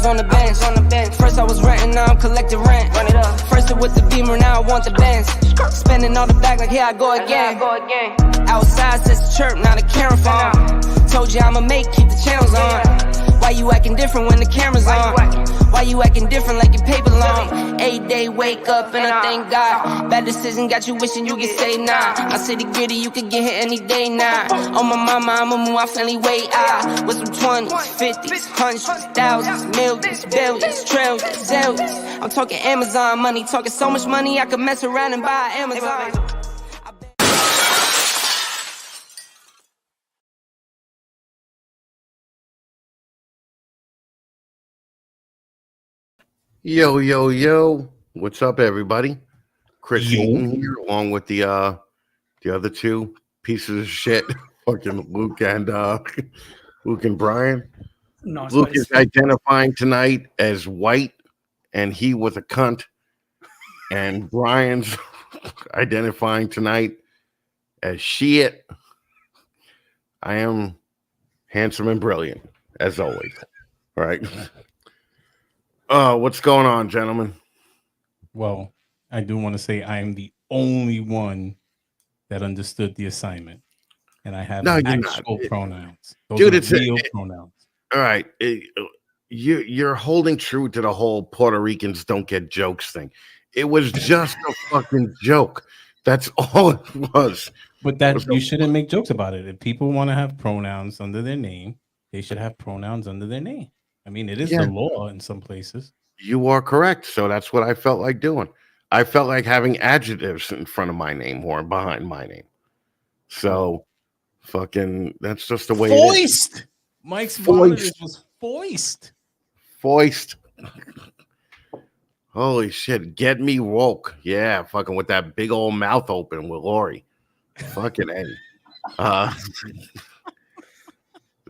on the bench. First I was renting, now I'm collecting rent. Run it up. First it was the Beamer, now I want the Benz. Spending all the bag like here I go again. Outside says the chirp, now the camera phone. Told you I'ma keep the channels on. Why you acting different when the camera's on? Why you acting different like your paper long? 8-day wake up and I thank God. Bad decision got you wishing you could say nah. My city gritty, you could get hit any day now. On my mama, I'ma move my family way out. With some 20s, 50s, hundreds, thousands, millions, billions, trillions, zillions. I'm talking Amazon money, talking so much money I could mess around and buy Amazon. Yo, yo, yo. What's up, everybody? Chris Eaton here, along with the other two pieces of shit, fucking Luke and Brian. Nice. Luke is identifying tonight as white, and he was a cunt. And Brian's identifying tonight as shit. I am handsome and brilliant, as always. All right. What's going on, gentlemen? Well, I do want to say I am the only one that understood the assignment, and I have actual pronouns. Those are real pronouns. All right, you're holding true to the whole Puerto Ricans don't get jokes thing. It was just a fucking joke. That's all it was. But you shouldn't make jokes about it. If people want to have pronouns under their name, they should have pronouns under their name. I mean, it is the law in some places. You are correct. So that's what I felt like doing. I felt like having adjectives in front of my name or behind my name. So fucking, that's just the way it is. Mike's monitor was foist. Foist. Holy shit. Get me woke. Yeah, fucking with that big old mouth open with Lori. Fucking Eddie. I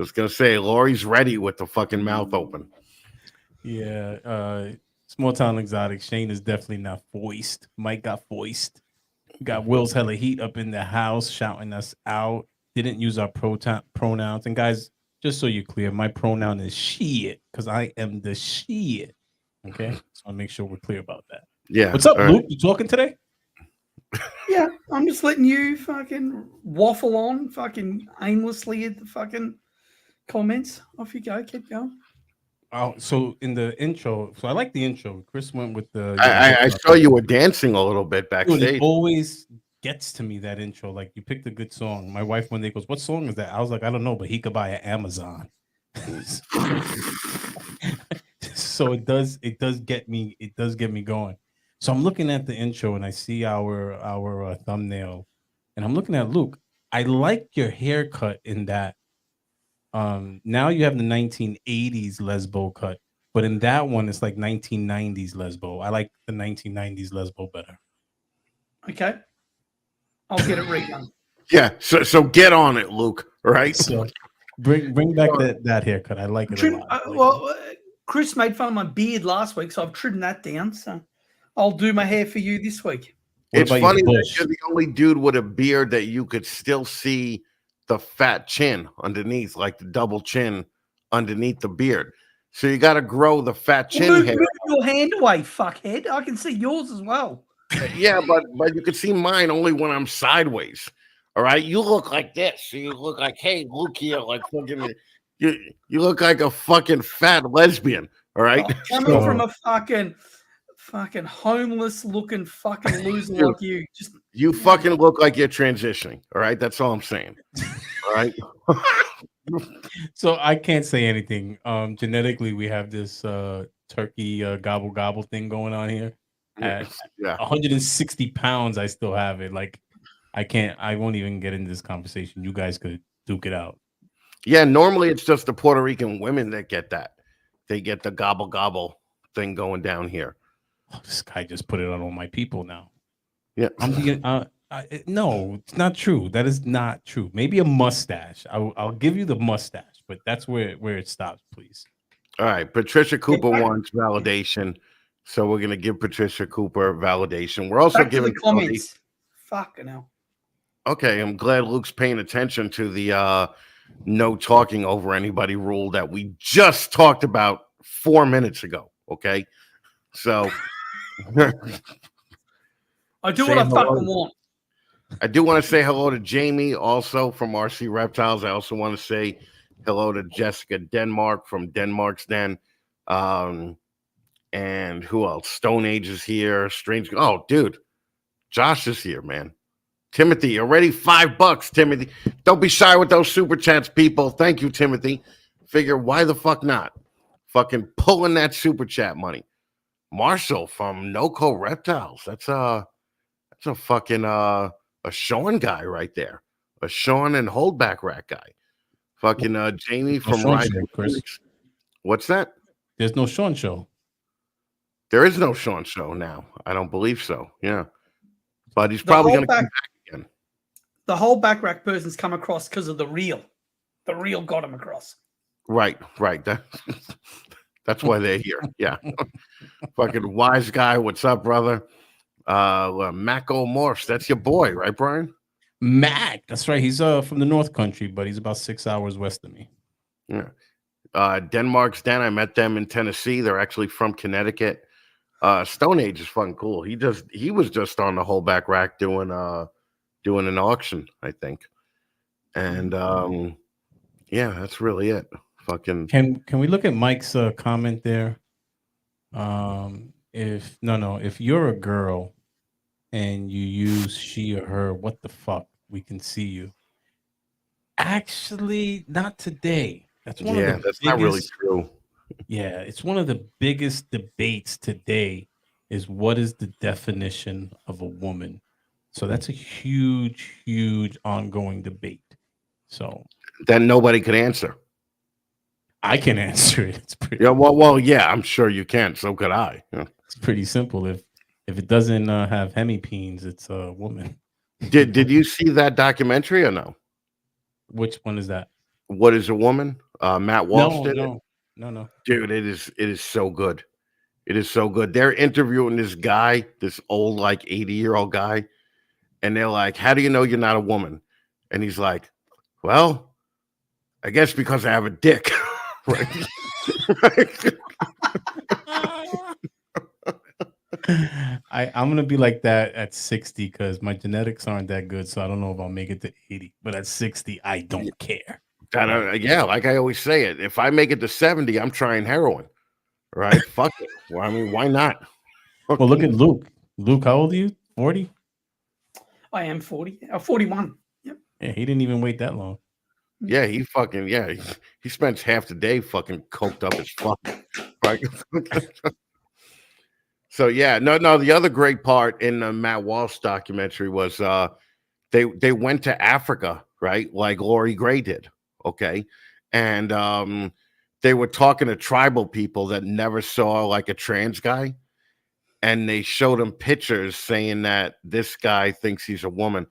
was gonna say Lori's ready with the fucking mouth open. Yeah, small town exotic. Shane is definitely not foist. Mike got foist. Got Will's hella heat up in the house, shouting us out. Didn't use our pronouns. And guys, just so you're clear, my pronoun is shit because I am the shit. Okay, so I'll make sure we're clear about that. Yeah. What's up, Luke? You talking today? Yeah, I'm just letting you fucking waffle on, fucking aimlessly at the fucking comments. Off you go. Keep going. Oh, so in the intro, so I like the intro. Chris went with the. I saw you were dancing a little bit backstage. Dude, it always gets to me, that intro. Like, you picked a good song. My wife one day goes, "What song is that?" I was like, "I don't know, but he could buy an Amazon." So it does get me. It does get me going. So I'm looking at the intro and I see our thumbnail, and I'm looking at Luke. I like your haircut in that. Now you have the 1980s Lesbo cut, but in that one it's like 1990s Lesbo. I like the 1990s Lesbo better. Okay, I'll get it redone. Yeah, so get on it, Luke. Right? So bring back that haircut. I like it a lot. Chris made fun of my beard last week, so I've trimmed that down. So I'll do my hair for you this week. It's funny that you're the only dude with a beard that you could still see the fat chin underneath, like the double chin underneath the beard. So you got to grow the fat chin hair. Move your hand away, fuckhead. I can see yours as well. Yeah, but you can see mine only when I'm sideways. All right, you look like this. You look like, hey, Luke here, like fucking. You look like a fucking fat lesbian. All right, coming from a fucking homeless looking fucking loser like you. You fucking look like you're transitioning. All right, that's all I'm saying. All right. So I can't say anything. Genetically, we have this turkey gobble gobble thing going on here. At 160 pounds, I still have it. Like, I won't even get into this conversation. You guys could duke it out. Yeah, normally it's just the Puerto Rican women that get that. They get the gobble gobble thing going down here. Oh, this guy just put it on all my people now. Yeah. No, it's not true. That is not true. Maybe a mustache. I'll give you the mustache, but that's where it stops, please. All right. Patricia Cooper wants validation, so we're going to give Patricia Cooper validation. We're also giving the comments. Fucking hell. Okay, I'm glad Luke's paying attention to the no talking over anybody rule that we just talked about 4 minutes ago. Okay, so I do what I fucking want. I do want to say hello to Jamie, also from RC Reptiles. I also want to say hello to Jessica Denmark from Denmark's Den. And who else? Stone Age is here. Strange. Oh, dude, Josh is here, man. Timothy, already $5, Timothy. Don't be shy with those super chats, people. Thank you, Timothy. Figure why the fuck not? Fucking pulling that super chat money. Marshall from NoCo Reptiles. That's a fucking a Sean guy right there. A Sean and Holdback Rat guy. Fucking Jamie from Ride. What's that? There's no Sean show. There is no Sean show now. I don't believe so. Yeah. But he's probably going to come back again. The whole back rack person's come across because of the real. The real got him across. Right. That's why they're here. Yeah. Fucking wise guy. What's up, brother? Mac O'Morse. That's your boy, right, Brian? Mac. That's right. He's from the North Country, but he's about 6 hours west of me. Yeah. Denmark's Den. I met them in Tennessee. They're actually from Connecticut. Stone Age is fucking cool. He was just on the whole back rack doing an auction, I think. And yeah, that's really it. Fucking Can we look at Mike's comment there? If you're a girl and you use she or her, what the fuck? We can see you. Actually, not today. That's one of the that's biggest, not really true. Yeah, it's one of the biggest debates today is what is the definition of a woman? So that's a huge, huge ongoing debate. So that nobody could answer. I can answer it. It's pretty yeah, I'm sure you can. So could I. Yeah. It's pretty simple. If it doesn't have hemipenes, it's a woman. Did you see that documentary or no? Which one is that? What is a Woman? Matt Walsh did it. No. Dude, it is so good. It is so good. They're interviewing this guy, this old, like 80-year-old guy, and they're like, "How do you know you're not a woman?" And he's like, "Well, I guess because I have a dick." Right. I'm gonna be like that at 60 because my genetics aren't that good, so I don't know if I'll make it to 80. But at 60, I don't care. Yeah, like I always say it. If I make it to 70, I'm trying heroin. Right? Fuck it. Well, I mean, why not? Well, look at Luke. Luke, how old are you? 40? I am 40. 41. Yep. Yeah, he didn't even wait that long. Yeah, he spends half the day fucking coked up as fuck. Right? So yeah, no. The other great part in the Matt Walsh documentary was they went to Africa, right? Like Lori Gray did. Okay. And they were talking to tribal people that never saw like a trans guy. And they showed them pictures saying that this guy thinks he's a woman.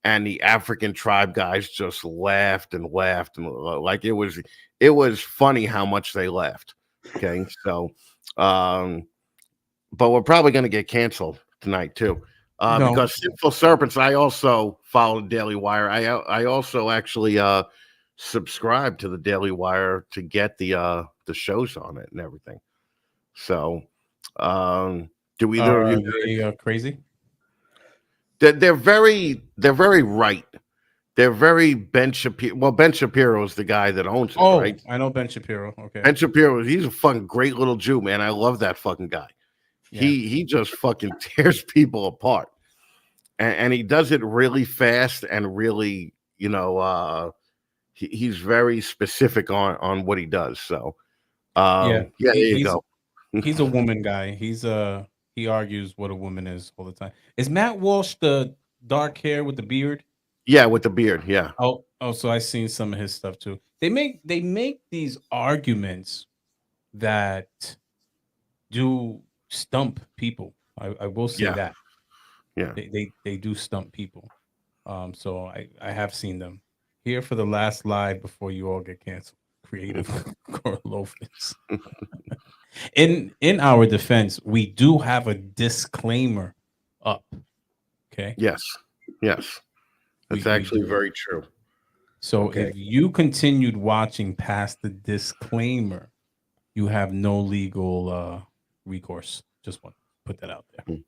And the African tribe guys just laughed and laughed. And like it was funny how much they laughed. Okay. So, but we're probably going to get canceled tonight too. Because Sinful Serpents, I also follow the Daily Wire. I also actually subscribe to the Daily Wire to get the shows on it and everything. So, do either of you crazy? They're very right. They're very Ben Shapiro. Well, Ben Shapiro is the guy that owns it, right? I know Ben Shapiro. Okay. Ben Shapiro, he's a fucking great little Jew, man. I love that fucking guy. Yeah. He just fucking tears people apart. And he does it really fast and really, he's very specific on what he does. So there you go. He's a woman guy. He argues what a woman is all the time. Is Matt Walsh the dark hair with the beard? Yeah, with the beard. Yeah. Oh, so I've seen some of his stuff too. They make these arguments that do stump people. I will say that. Yeah. They do stump people. So I have seen them. Here for the last live before you all get canceled. Creative Corlophus. In our defense, we do have a disclaimer up. Okay. Yes. That's actually very true. So if you continued watching past the disclaimer, you have no legal recourse. Just want to put that out there.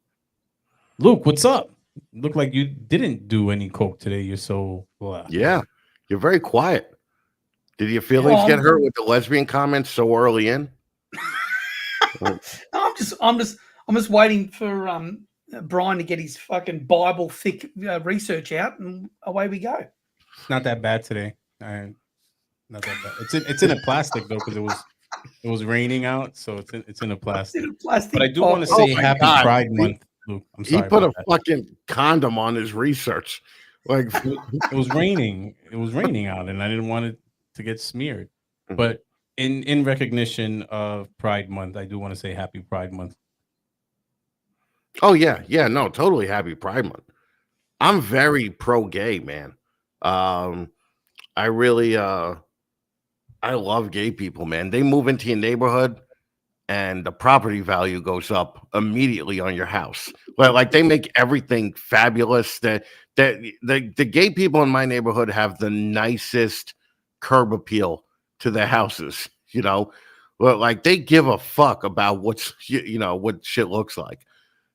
Luke, what's up? Look like you didn't do any coke today. You're so Yeah, you're very quiet. Did your feelings Oh, get hurt with the lesbian comments so early in? I'm just waiting for Brian to get his fucking Bible thick research out, and away we go. It's not that bad today. Not that bad. It's in a plastic though, because it was raining out, so it's in a plastic. But I do want to say Happy Pride Month, Luke. I'm sorry. He put a fucking condom on his research. Like it was raining. It was raining out, and I didn't want it to get smeared. But in recognition of Pride Month, I do want to say Happy Pride Month. Oh yeah, no, totally Happy Pride Month. I'm very pro-gay, man. I really I love gay people, man. They move into your neighborhood and the property value goes up immediately on your house. Like they make everything fabulous. The gay people in my neighborhood have the nicest curb appeal to their houses, you know. Well, like they give a fuck about what shit looks like.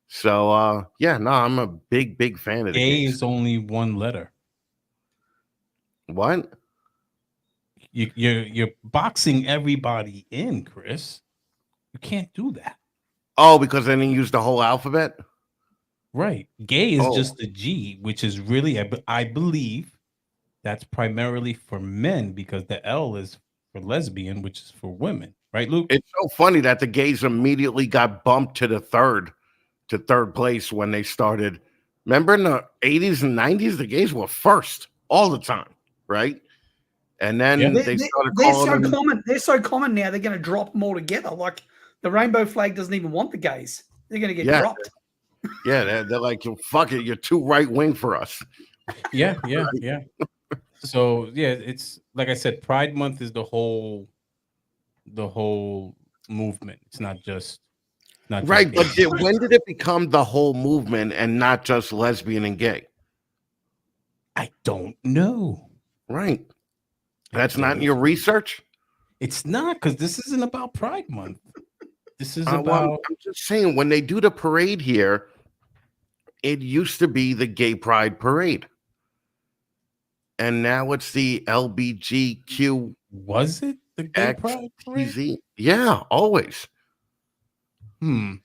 So yeah, no, I'm a big fan of the Gay gays. is only one letter. What? You're boxing everybody in, Chris. You can't do that. Oh, because they didn't use the whole alphabet? Right. Gay is just the G, which is really, I believe, that's primarily for men because the L is for lesbian, which is for women. Right, Luke? It's so funny that the gays immediately got bumped to third place when they started. Remember in the 80s and 90s, the gays were first all the time, right? And then they started calling them. They're so common now. They're going to drop them all together. Like the rainbow flag doesn't even want the gays. They're going to get dropped. Yeah, they're like, fuck it, you're too right wing for us. Yeah. So yeah, it's like I said, Pride Month is the whole movement. It's not just right. But when did it become the whole movement and not just lesbian and gay? I don't know. Right. That's not in your research? It's not, because this isn't about Pride Month. This is about. Well, I'm just saying, when they do the parade here, it used to be the Gay Pride Parade. And now it's the LBGQ. Was it the Gay Pride Parade? Yeah, always. I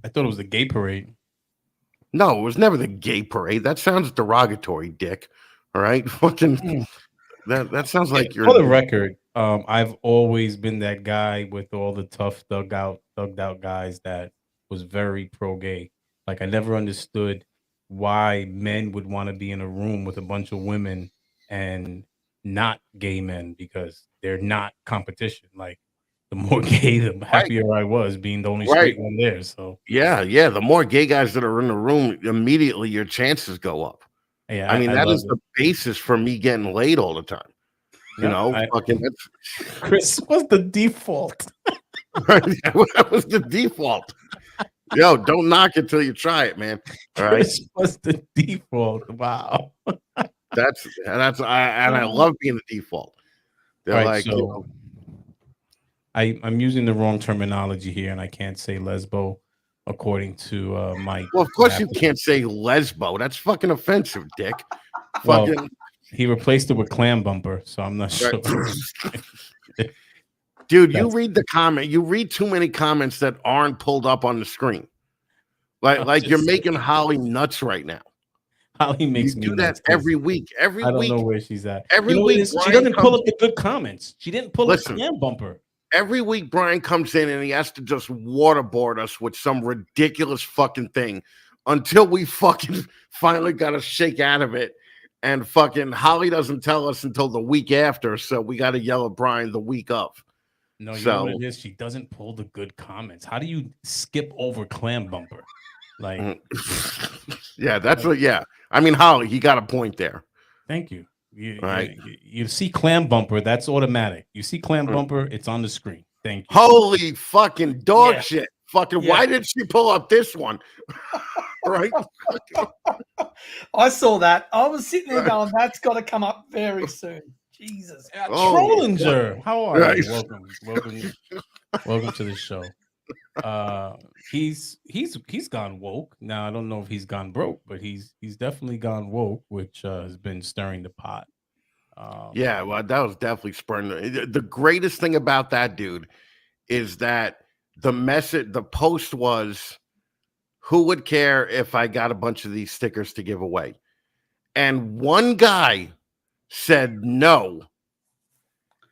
thought it was the Gay Parade. No, it was never the Gay Parade. That sounds derogatory, dick. All right? Fucking. That sounds like you're. For the record, I've always been that guy with all the tough thugged out guys that was very pro-gay. Like I never understood why men would want to be in a room with a bunch of women and not gay men, because they're not competition. Like the more gay, the happier I was being the only straight one there. So yeah, the more gay guys that are in the room, immediately your chances go up. Yeah, I mean, that is the basis for me getting laid all the time. You know, Chris was the default. That was the default. Yo, don't knock it till you try it, man. All right. Chris was the default. Wow. I love being the default. They're like, so I'm using the wrong terminology here, and I can't say lesbo. According to Mike. Well, of course you can't say lesbo. That's fucking offensive, dick. Well, he replaced it with clam bumper, so I'm not sure. Dude, you read the comment. You read too many comments that aren't pulled up on the screen. Like you're making Holly nuts right now. Holly makes me do that every week. I don't know where she's at. Every week, she doesn't pull up the good comments. She didn't pull up the clam bumper. Every week, Brian comes in and he has to just waterboard us with some ridiculous fucking thing until we fucking finally got to shake out of it. And fucking Holly doesn't tell us until the week after, so we got to yell at Brian the week of. No, you know what it is? She doesn't pull the good comments. How do you skip over clam bumper? Like, yeah, that's what. Yeah, I mean, Holly, he got a point there. Thank you. You see clam bumper, that's automatic. You see clam bumper, it's on the screen. Thank you. Holy fucking dog shit. Fucking why did she pull up this one? Right? I saw that. I was sitting there going, that's got to come up very soon. Jesus. Oh, Trollinger, how are Right. you? Welcome to the show. He's gone woke. Now I don't know if he's gone broke, but he's definitely gone woke, which has been stirring the pot. Yeah, well, that was definitely spurring. The greatest thing about that dude is that the post was, who would care if I got a bunch of these stickers to give away? And one guy said no.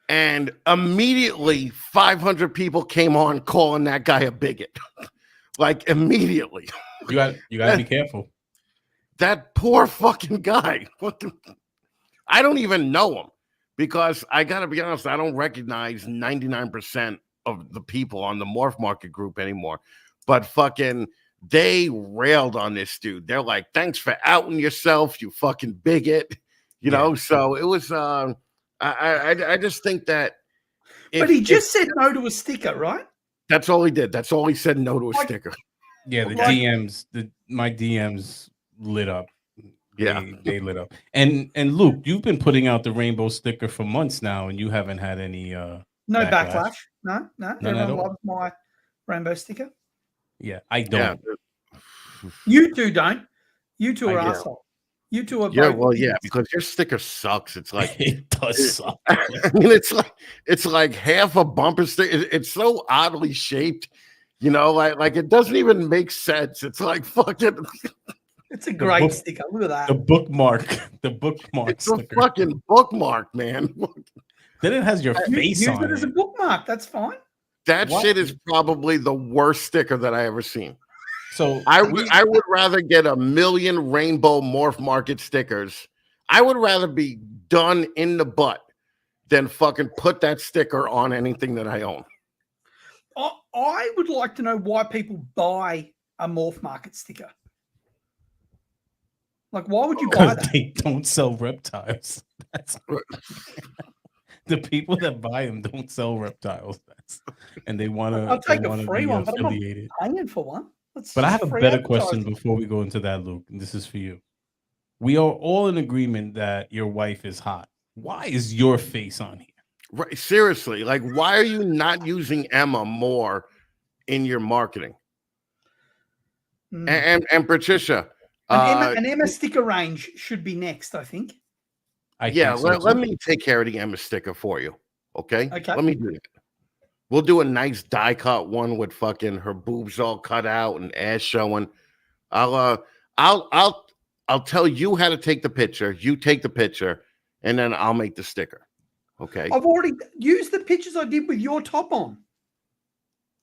And immediately 500 people came on calling that guy a bigot. Like immediately. You got to be careful. That poor fucking guy. I don't even know him because I got to be honest, I don't recognize 99% of the people on the Morph Market group anymore. But fucking they railed on this dude. They're like, thanks for outing yourself, you fucking bigot. You know, so it was I just think that But he just said no to a sticker, right? That's all he did. That's all he said, no to a sticker. Yeah, my DMs lit up. They lit up. And Luke, you've been putting out the rainbow sticker for months now, and you haven't had any no backlash. No. None Everyone loves my rainbow sticker. Yeah, I don't. Yeah. You two don't. You two are assholes. You two are because your sticker sucks. It's like it does suck. I mean, it's like half a bumper sticker. It's so oddly shaped, you know, like it doesn't even make sense. It's like fucking. It's a great sticker. Look at that. The bookmark. It's sticker. A fucking bookmark, man. Then it has your face on it. Use it as a bookmark. That's fine. That shit is probably the worst sticker that I ever seen. So I would rather get 1 million rainbow Morph Market stickers. I would rather be done in the butt than fucking put that sticker on anything that I own. I would like to know why people buy a Morph Market sticker. Like, why would you buy that? Because they don't sell reptiles. That's the people that buy them don't sell reptiles. And they want to. I'll take a free one, but I'm not paying for one. But I have a better question before we go into that, Luke. And this is for you. We are all in agreement that your wife is hot. Why is your face on here? Right, seriously, like, why are you not using Emma more in your marketing? And Patricia, an Emma sticker range should be next, I think. Let me take care of the Emma sticker for you. Okay. Let me do it. We'll do a nice die cut one with fucking her boobs all cut out and ass showing. I'll tell you how to take the picture. You take the picture, and then I'll make the sticker. Okay. I've already used the pictures I did with your top on.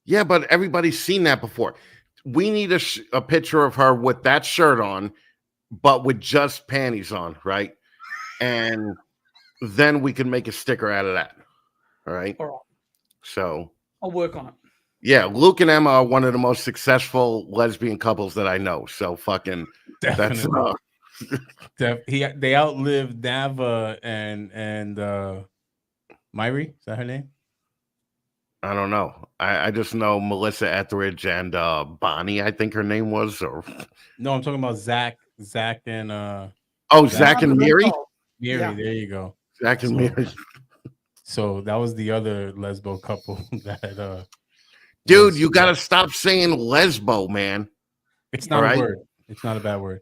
Yeah, but everybody's seen that before. We need a picture of her with that shirt on, but with just panties on, right? And then we can make a sticker out of that. All right. All right. So I'll work on it. Yeah, Luke and Emma are one of the most successful lesbian couples that I know. So fucking definitely. They outlived Nava and Myri. Is that her name? I don't know. I just know Melissa Etheridge and Bonnie, I think her name was. Or no, I'm talking about Zach and Zach and Miri? Miri, yeah. There you go. Zach and Miri. So that was the other lesbo couple that dude, you gotta stop saying lesbo, man. It's not a word. It's not a bad word.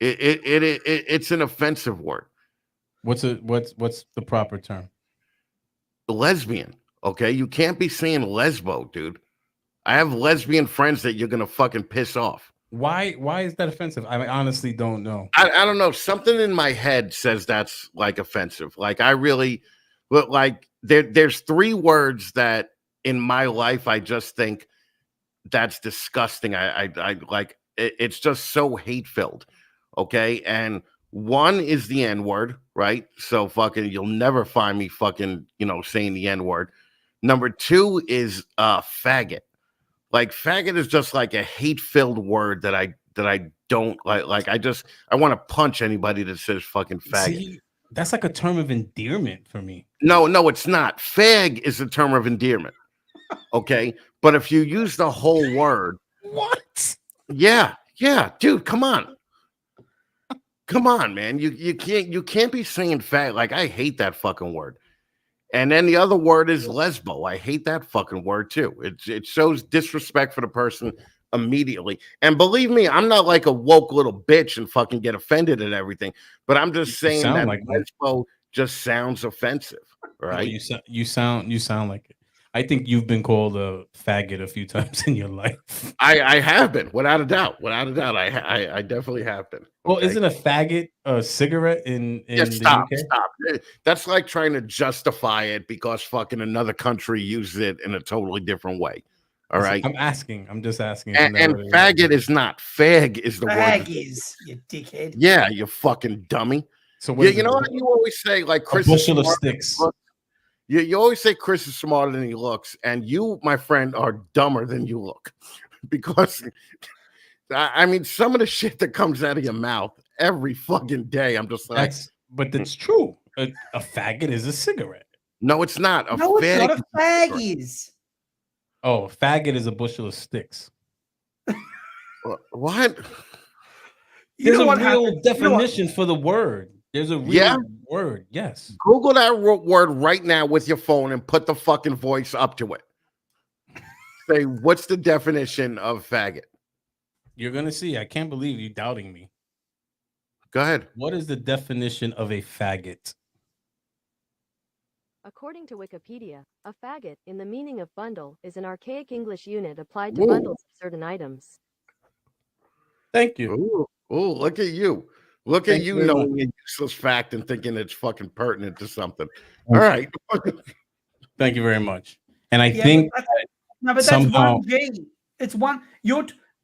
It's an offensive word. What's the proper term? Lesbian. Okay, you can't be saying lesbo, dude. I have lesbian friends that you're gonna fucking piss off. Why is that offensive? I honestly don't know. I don't know. Something in my head says that's like offensive. Like I really, but like there's 3 words that in my life I just think that's disgusting. I like it's just so hate filled. Okay, and one is the N word, right? So fucking you'll never find me fucking saying the N word. Number 2 is faggot. Like faggot is just like a hate-filled word that I don't like. Like I want to punch anybody that says fucking faggot. See, that's like a term of endearment for me. No, it's not. Fag is a term of endearment. Okay, but if you use the whole word, what? Yeah, dude, come on. Come on, man. You can't be saying fag. Like, I hate that fucking word. And then the other word is lesbo. I hate that fucking word too. It shows disrespect for the person immediately. And believe me, I'm not like a woke little bitch and fucking get offended at everything. But I'm just You saying sound that like one. lesbo just sounds offensive, No, right? you sound like it. I think you've been called a faggot a few times in your life. I have been, without a doubt. Without a doubt, I definitely have been. Well, Okay? isn't a faggot a cigarette in Yeah, the stop, UK? stop. That's like trying to justify it because fucking another country uses it in a totally different way. All Listen, right. I'm asking. I'm just asking. And, Isn't that and what it is? faggot is not. Fag is the word. Fag is, you dickhead. Yeah, you fucking dummy. So what Yeah, is you it? know what you always say, like A Chris is bushel of smart than he sticks. looks. You always say Chris is smarter than he looks, and you, my friend, are dumber than you look. Because I mean, some of the shit that comes out of your mouth every fucking day, I'm just like, But that's true. A faggot is a cigarette. no, it's not. A No, it's fag not. A is fag cigarette. is. Oh, a faggot is a bushel of sticks. What? You There's know a what real happened? You know what- definition for the word. There's a real Yeah? word. Yes. Google that word right now with your phone and put the fucking voice up to it. Say, what's the definition of faggot? You're gonna see. I can't believe you doubting me. Go ahead. What is the definition of a faggot? According to Wikipedia, a faggot, in the meaning of bundle, is an archaic English unit applied to Ooh. bundles of certain items. Thank you. Ooh, look at you. Look Thank at you you very knowing a useless fact and thinking it's fucking pertinent to something. All right. Thank you very much. And I Yeah, think but that's somehow- one G. It's one.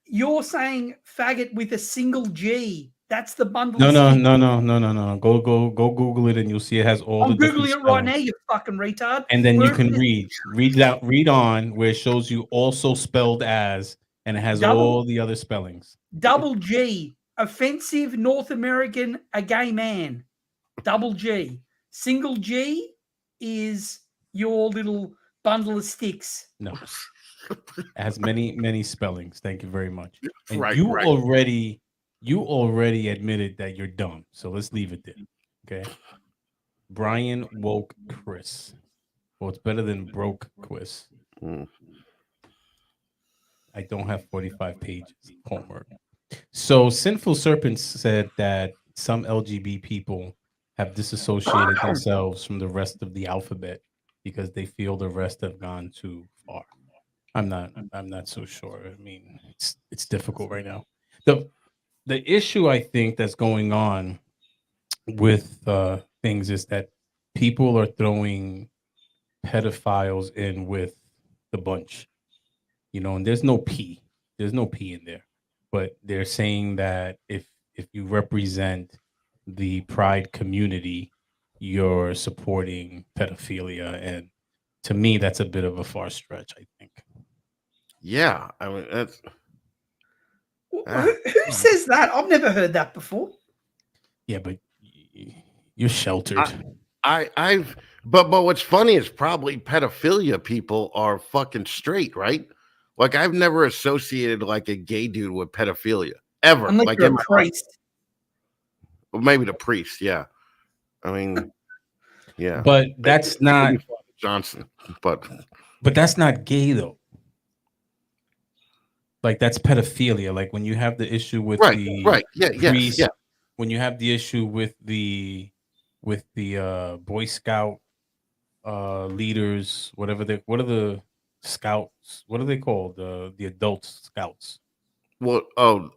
You're saying faggot with a single G. That's the bundle. no. Go Google it, and you'll see it has all I'm the different googling it right spellings. now. You fucking retard. And then Where you it can says read on where it shows you also spelled as, and it has Double- all the other spellings. double G, offensive North American, a gay man. Double G. Single G is your little bundle of sticks. No, it has many spellings. Thank you very much. And Right, you right. already admitted that you're dumb. So let's leave it there. Okay. Brian woke Chris. Well, it's better than broke Quiz. Mm. I don't have 45 pages of homework. So Sinful Serpents said that some LGBT people have disassociated themselves from the rest of the alphabet because they feel the rest have gone too far. I'm not so sure. I mean, it's difficult right now. The issue I think that's going on with things is that people are throwing pedophiles in with the bunch, and there's no P in there, but they're saying that if you represent the pride community, you're supporting pedophilia, and to me that's a bit of a far stretch, I think. Yeah. I mean, that's. Who says that? I've never heard that before. Yeah, but you're sheltered. But what's funny is probably pedophilia people are fucking straight, right? Like, I've never associated like a gay dude with pedophilia ever. Unless Like you're in a my priest. Or maybe the priest, yeah. I mean, yeah. But that's not Maybe Father Johnson, but that's not gay though. Like, that's pedophilia. Like when you have the issue with right, the yeah, priest, yeah. when you have the issue with the Boy Scout leaders, what are the scouts? What are they called? The adult scouts. Well,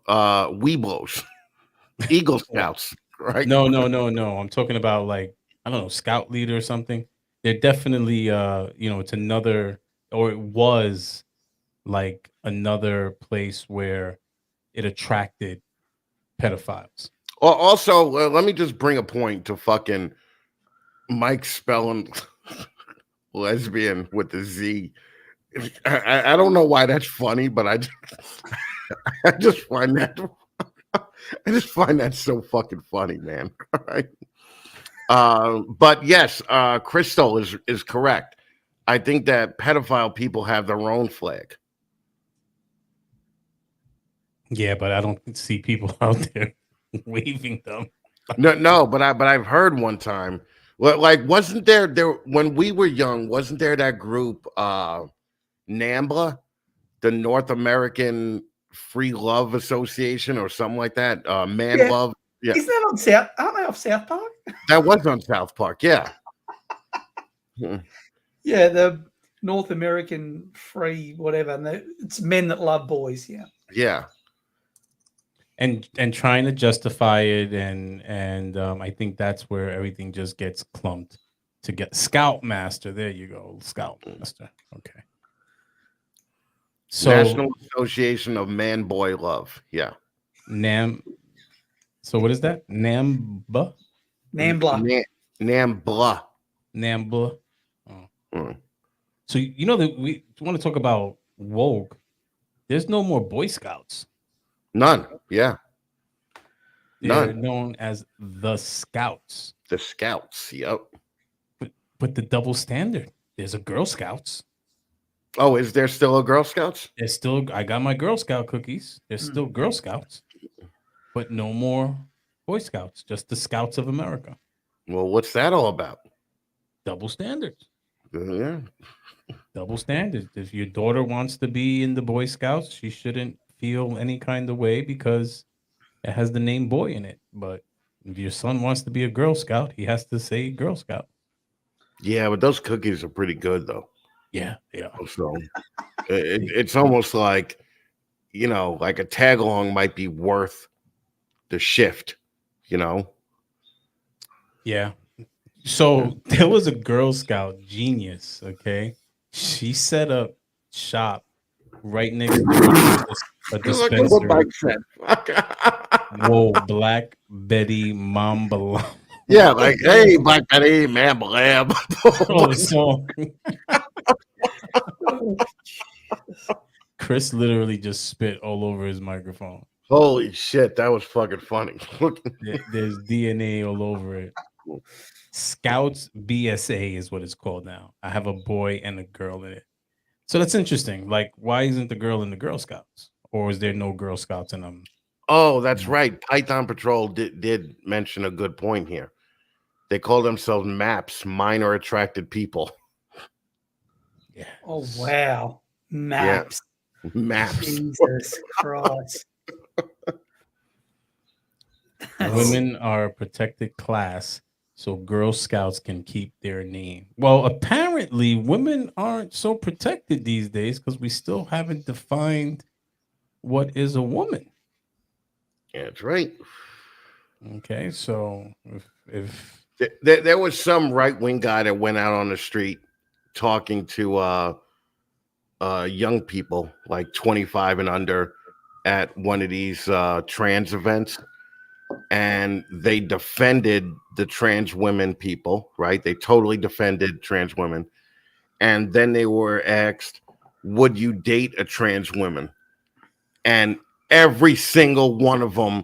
Weeblos, Eagle Scouts, right? No. I'm talking about, like, I don't know, scout leader or something. They're definitely it's another, or it was like another place where it attracted pedophiles. Also, let me just bring a point to fucking Mike spelling lesbian with the Z. I don't know why that's funny, but I just find that so fucking funny, man. All right. But yes, Crystal is correct. I think that pedophile people have their own flag. Yeah, but I don't see people out there waving them. No, but I've heard one time. Well, like, wasn't there when we were young? Wasn't there that group, NAMBLA, the North American Free Love Association, or something like that? Man Yeah. Love. Yeah, Isn't that on South? Aren't they off South Park? that was on South Park. Yeah. Hmm. Yeah, the North American free whatever. And it's men that love boys. Yeah. Yeah. And trying to justify it, and I think that's where everything just gets clumped to get Scoutmaster. There you go, Scoutmaster. Okay. So National Association of Man Boy Love. Yeah. Nam. So what is that? Namba. Nambla. NAMBLA. Nambla. Oh. Mm. So you know that we want to talk about woke. There's no more Boy Scouts. None. Yeah. They're None. known as the Scouts. The Scouts. Yep. But the double standard. There's a Girl Scouts. Oh, is there still a Girl Scouts? There's still. I got my Girl Scout cookies. There's still Girl Scouts, but no more Boy Scouts. Just the Scouts of America. Well, what's that all about? Double standards. Yeah. Double standards. If your daughter wants to be in the Boy Scouts, she shouldn't feel any kind of way because it has the name boy in it. But if your son wants to be a Girl Scout, he has to say Girl Scout. Yeah, but those cookies are pretty good, though. Yeah, yeah. So it's almost like, like a tag along might be worth the shift, Yeah. So there was a Girl Scout genius, okay? She set up shop right next door to a Look at what dispensary. Mike said. Whoa, Black Betty Mamba. Yeah, like, hey, Black Betty, man, blab. Oh, the song. Chris literally just spit all over his microphone. Holy shit, that was fucking funny. There's DNA all over it. Scouts BSA is what it's called now. I have a boy and a girl in it. So that's interesting. Like, why isn't the girl in the Girl Scouts? Or is there no Girl Scouts in them? Oh, that's right. Python Patrol did mention a good point here. They call themselves MAPS, Minor Attracted People. Yeah. Oh wow. Maps. Yeah. MAPS. Jesus Christ. Women are a protected class, so Girl Scouts can keep their name. Well, apparently, women aren't so protected these days because we still haven't defined what is a woman. Yeah, that's right. Okay, so if There was some right-wing guy that went out on the street talking to young people like 25 and under at one of these trans events, and they defended the trans women people, right? They totally defended trans women. And then they were asked, would you date a trans woman? And every single one of them,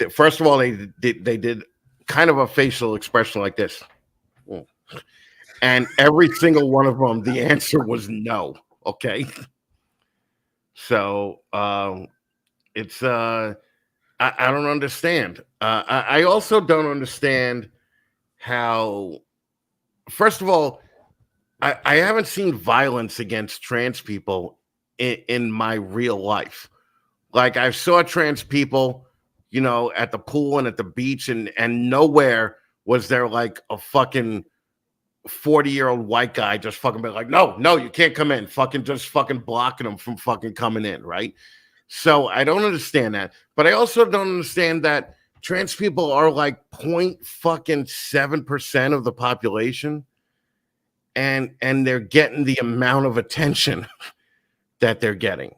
first of all, they did kind of a facial expression like this. And every single one of them, the answer was no. Okay. So it's I don't understand. I also don't understand how, first of all, I haven't seen violence against trans people in my real life. Like, I saw trans people, at the pool and at the beach, and nowhere was there like a fucking 40-year-old white guy just fucking be like, no, you can't come in, just blocking them from fucking coming in, right? So I don't understand that. But I also don't understand that trans people are like 0.7% of the population, and they're getting the amount of attention that they're getting.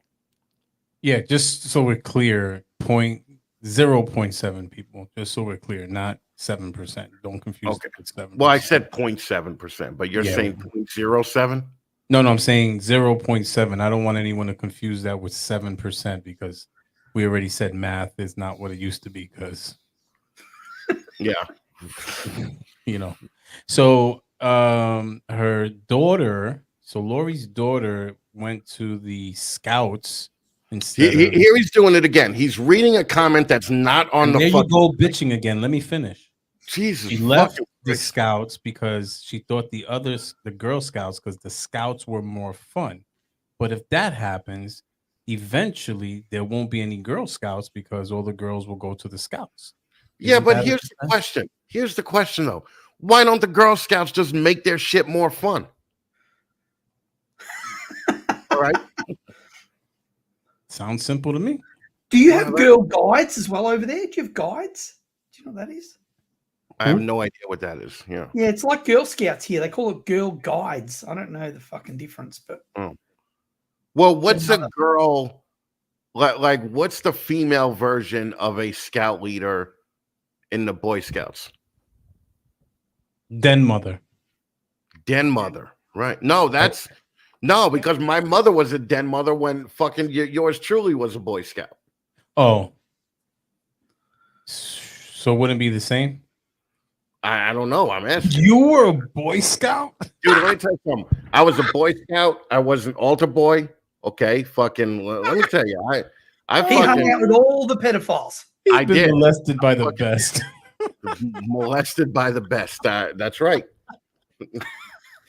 yeah, just so we're clear, 0.7 people, just so we're clear, not 7%. Don't confuse Okay. it with 7%. Well, I said 0.7%, but you're saying 0.07? No, I'm saying 0.7. I don't want anyone to confuse that with 7% because we already said math is not what it used to be because, Yeah. So her daughter, so Lori's daughter went to the Scouts instead of. Here he's doing it again. He's reading a comment that's not on And the there you fucking. go, bitching again. Let me finish. Jesus, She left fucking the Christ. Scouts because she thought the Girl Scouts, because the Scouts were more fun. But if that happens, eventually there won't be any Girl Scouts because all the girls will go to the Scouts. Yeah, Isn't but that here's the question. Here's the question though. Why don't the Girl Scouts just make their shit more fun? All right. Sounds simple to me. Do you Well, have girl guides as well over there? Do you have guides? Do you know what that is? I have no idea what that is. Yeah. Yeah, it's like Girl Scouts here. They call it girl guides. I don't know the fucking difference, but Well, what's a girl like? What's the female version of a scout leader in the Boy Scouts? Den mother. Den mother, right? No, that's no, because my mother was a den mother when fucking yours truly was a Boy Scout. Oh. So wouldn't it be the same? I don't know. I'm asking. You were a Boy Scout? Dude, let me tell you something. I was a Boy Scout. I was an altar boy. Okay, fucking. Let me tell you, I he hung fucking. out with all the pedophiles. He's I been did. molested by the best. Molested by the best. That's right.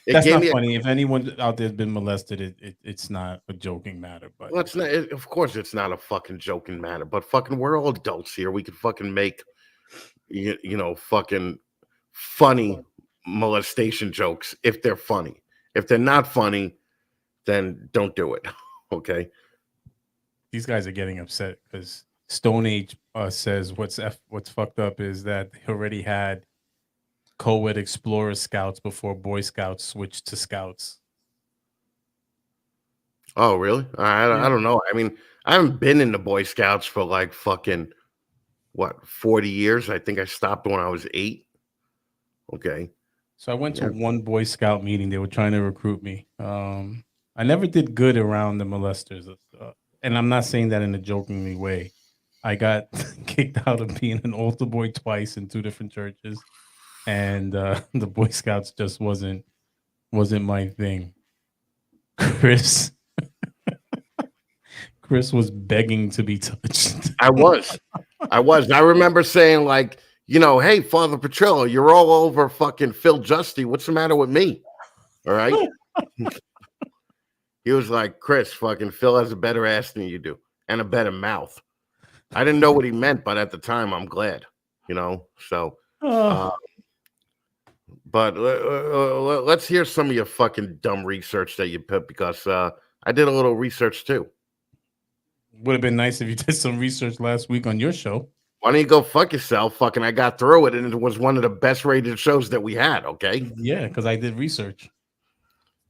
That's gave not me a- funny. If anyone out there's been molested, it's not a joking matter. But Well, it's not. Of course, it's not a fucking joking matter. But fucking, we're all adults here. We can fucking make, you know, fucking funny molestation jokes if they're funny. If they're not funny, then don't do it. Okay. these guys are getting upset because Stone Age says what's fucked up is that they already had co-ed Explorer Scouts before Boy Scouts switched to Scouts. Oh, really? I don't know. I mean, I haven't been in the Boy Scouts for like fucking what 40 years. I think I stopped when I was 8. Okay. So I went to one Boy Scout meeting. They were trying to recruit me. I never did good around the molesters. And I'm not saying that in a jokingly way. I got kicked out of being an altar boy twice in 2 different churches. And the Boy Scouts just wasn't my thing. Chris was begging to be touched. I was. I remember saying, like, you know, hey, Father Petrillo, you're all over fucking Phil Justy. What's the matter with me? All right. He was like, Chris, fucking Phil has a better ass than you do and a better mouth. I didn't know what he meant, but at the time, I'm glad, you know. So, but let's hear some of your fucking dumb research that you put, because I did a little research too. Would have been nice if you did some research last week on your show. Why don't you go fuck yourself? Fucking, I got through it, and it was one of the best rated shows that we had. Okay. Yeah, because I did research.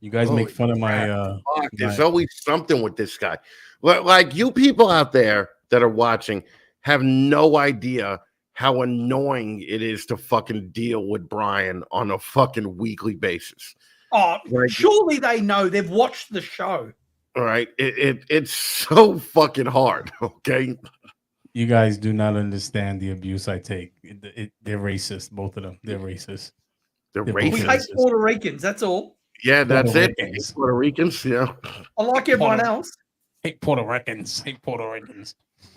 You guys make fun of my. Fuck, there's always something with this guy. Like, you people out there that are watching have no idea how annoying it is to fucking deal with Brian on a fucking weekly basis. Oh, Like, surely they know. They've watched the show. all right, it's so fucking hard. Okay. You guys do not understand the abuse I take. They're racist, both of them. They're racist. They're They're We racist. hate Puerto Ricans. That's all. Yeah, that's Puerto it. Ricans. Puerto Ricans, yeah. I like everyone else. Hate Puerto Ricans. Hate Puerto Ricans.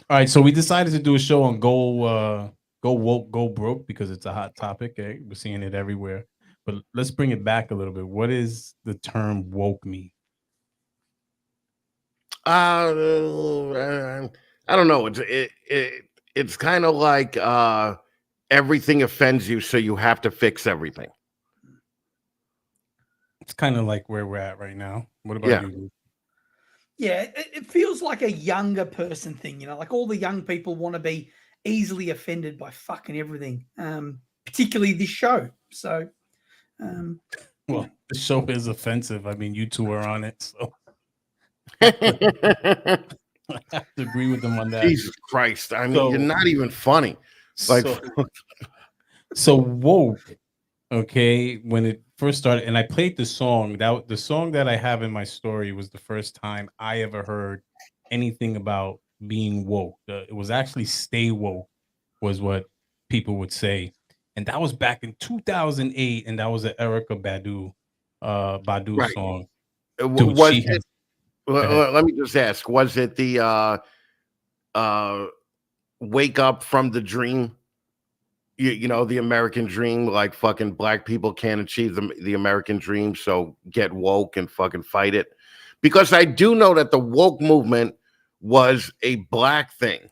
All right, so we decided to do a show on go woke, go broke, because it's a hot topic. Eh? We're seeing it everywhere. But let's bring it back a little bit. What does the term woke mean? I don't know. It's kind of like everything offends you, so you have to fix everything. It's kind of like where we're at right now. What about you? Yeah, it feels like a younger person thing, you know, like all the young people want to be easily offended by fucking everything, particularly this show. So, Well, the show is offensive. I mean, you two are on it, so Jesus I have to agree with them on that. Christ. I mean, you're not even funny. Like, so woke, okay, when it first started, and I played the song, the song that I have in my story was the first time I ever heard anything about being woke. It was actually "Stay Woke" was what people would say, and that was back in 2008, and that was an Erica Badu Right. song. was she it Let me just ask: was it the wake up from the dream? You know, the American dream, like fucking black people can't achieve the American dream, so get woke and fucking fight it. Because I do know that the woke movement was a black thing,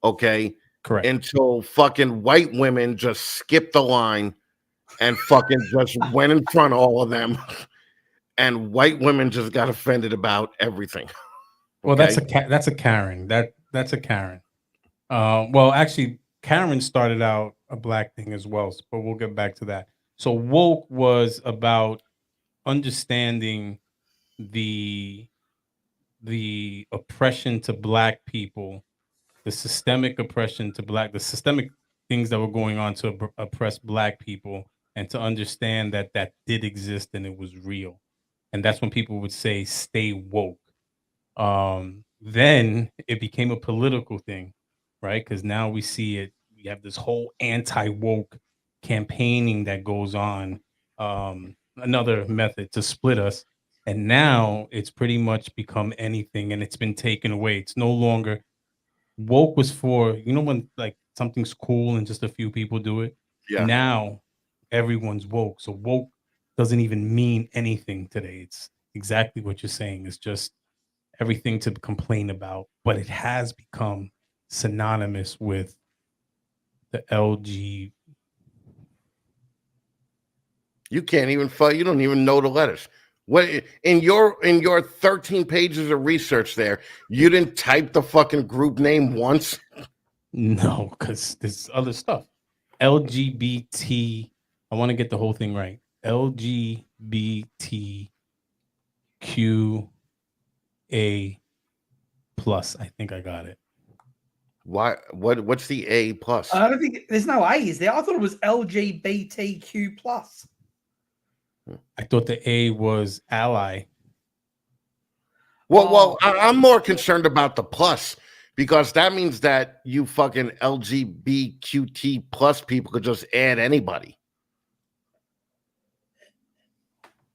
okay? Correct. Until fucking white women just skipped the line and fucking just went in front of all of them, and white women just got offended about everything. Well, Okay? that's a Karen. That's a Karen. Well, actually, Karen started out a black thing as well, but we'll get back to that. So woke was about understanding the oppression to black people, the systemic oppression to the systemic things that were going on to oppress black people, and to understand that that did exist and it was real. And that's when people would say, "Stay woke." Then it became a political thing, right? Because now we see it. We have this whole anti-woke campaigning that goes on. Another method to split us, and now it's pretty much become anything, and it's been taken away. It's no longer woke was for, when like something's cool and just a few people do it. Yeah. Now everyone's woke, so woke doesn't even mean anything today. It's exactly what you're saying. It's just everything to complain about, but it has become synonymous with the LG. You can't even you don't even know the letters. What in your 13 pages of research there, you didn't type the fucking group name once? No, because there's other stuff. LGBT. I want to get the whole thing right. LGBTQA plus. I think I got it. Why? What's the A plus? I don't think there's no A, is there? I thought it was LGBTQ plus. I thought the A was ally. Well, I'm more concerned about the plus, because that means that you fucking LGBTQT plus people could just add anybody.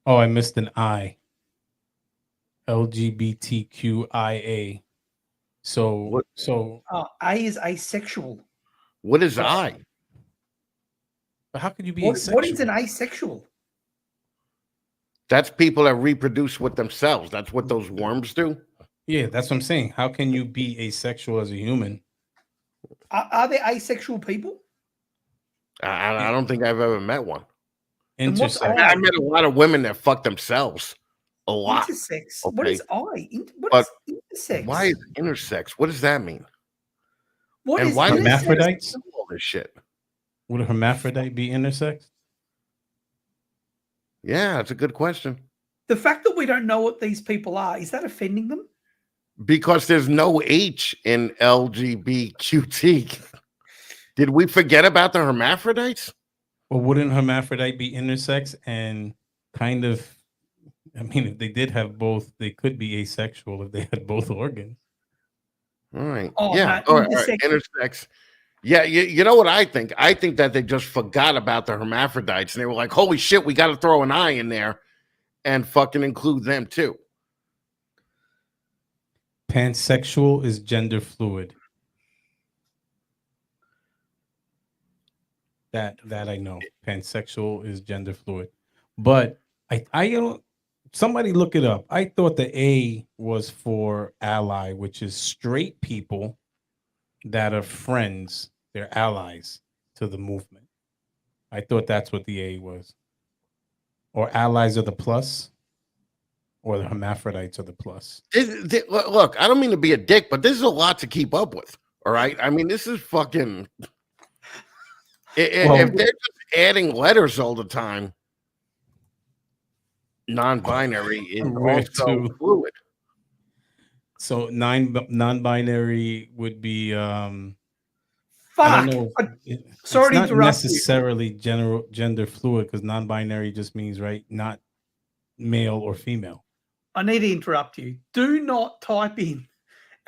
Oh, I missed an I. LGBTQIA. So A is asexual. What is I? But how could you be asexual? What is an asexual? That's people that reproduce with themselves. That's what those worms do. Yeah, that's what I'm saying. How can you be asexual as a human? Are there asexual people? I don't think I've ever met one. Intersex. I met a lot of women that fuck themselves. A lot. Intersex. Okay. What is I? What But is intersex? why is intersex? What does that mean? What and is why hermaphrodites? all this shit? Would a hermaphrodite be intersex? Yeah, it's a good question. The fact that we don't know what these people are, is that offending them? Because there's no H in LGBTQT. Did we forget about the hermaphrodites? Well, wouldn't hermaphrodite be intersex and kind of? I mean, if they did have both, they could be asexual if they had both organs. All right. Oh, yeah. no, All right. Intersex. Yeah. You know what I think? I think that they just forgot about the hermaphrodites and they were like, holy shit, we got to throw an I in there and fucking include them too. Pansexual is gender fluid. That I know. Pansexual is gender fluid. But I don't. Somebody look it up. I thought the A was for ally, which is straight people that are friends. They're allies to the movement. I thought that's what the A was. Or allies are the plus, or the hermaphrodites are the plus. Look, I don't mean to be a dick, but this is a lot to keep up with. All right. I mean, this is fucking. If they're just adding letters all the time, non-binary is also fluid. So non-binary would be Fuck. I don't know. Sorry to it's not interrupt necessarily gender fluid, because non-binary just means not male or female. I need to interrupt you. Do not type in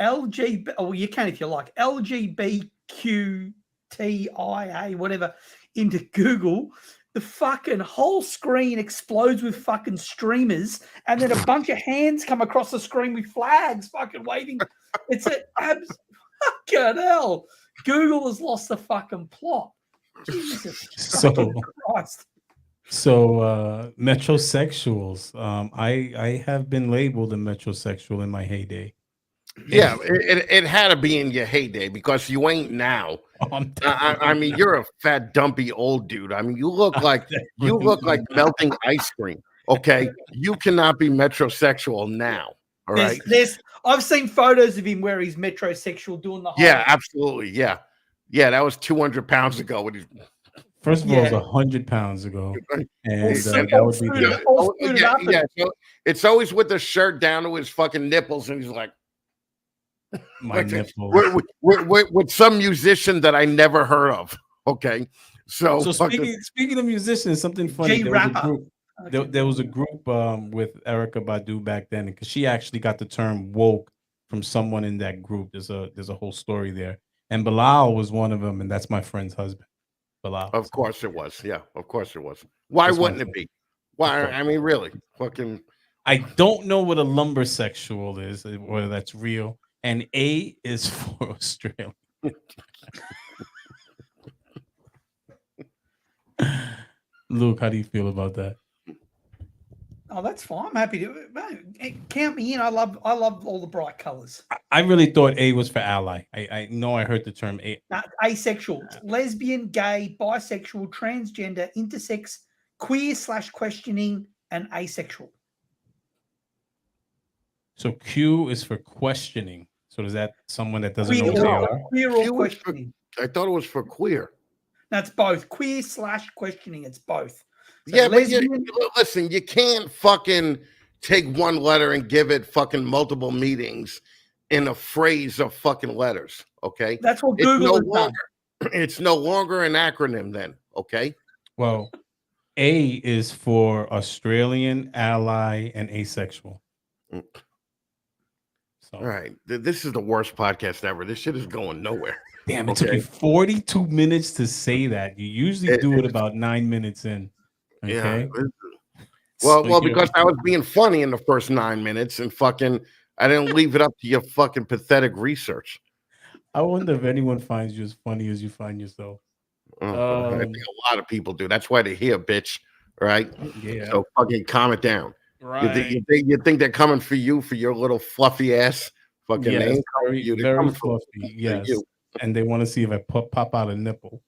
LGBT. Oh, you can if you like. LGBTQTIA, whatever, into Google, the fucking whole screen explodes with fucking streamers, and then a bunch of hands come across the screen with flags fucking waving. It's a fucking hell. Google has lost the fucking plot. Jesus fucking Christ. So metrosexuals. I have been labeled a metrosexual in my heyday. Yeah, it had to be in your heyday because you ain't now. I mean, you're a fat, dumpy old dude. I mean, you look like melting ice cream. Okay, you cannot be metrosexual now. All right. I've seen photos of him where he's metrosexual doing the whole. Yeah, absolutely. Yeah, that was 200 pounds ago. When he's First of all, it was 100 pounds ago, and that would be so it's always with the shirt down to his fucking nipples, and he's like, my nipples. With some musician that I never heard of. Okay, so speaking of musicians, something funny. There was a group with Erica Badu back then, because she actually got the term woke from someone in that group. There's a whole story there, and Bilal was one of them, and that's my friend's husband. Bilal. Of course it was. Yeah, of course it was. Why wouldn't it be? Why? I mean, really, fucking. I don't know what a lumbersexual is, whether that's real. And A is for Australia. Luke, how do you feel about that? Oh, that's fine. I'm happy to count me in. I love all the bright colors. I really thought A was for ally. I know I heard the term A. Asexual, lesbian, gay, bisexual, transgender, intersex, queer/questioning, and asexual. So Q is for questioning. So is that someone that doesn't know who they are? Queer or questioning? I thought it was for queer. That's both. Queer/questioning. It's both. So yeah, but listen, you can't fucking take one letter and give it fucking multiple meanings in a phrase of fucking letters. Okay, that's what Google has done. It's no longer an acronym then. Okay. Well, A is for Australian, ally, and asexual. All right, this is the worst podcast ever. This shit is going nowhere. Damn, it took you 42 minutes to say that. You usually do it about 9 minutes in. Okay. Yeah. Well, because I was being funny in the first 9 minutes, and fucking, I didn't leave it up to your fucking pathetic research. I wonder if anyone finds you as funny as you find yourself. I think a lot of people do. That's why they're here, bitch. Right? Yeah. So fucking calm it down. Right. You think they're coming for you for your little fluffy ass fucking name? Very fluffy. Yes. And they want to see if I pop out a nipple.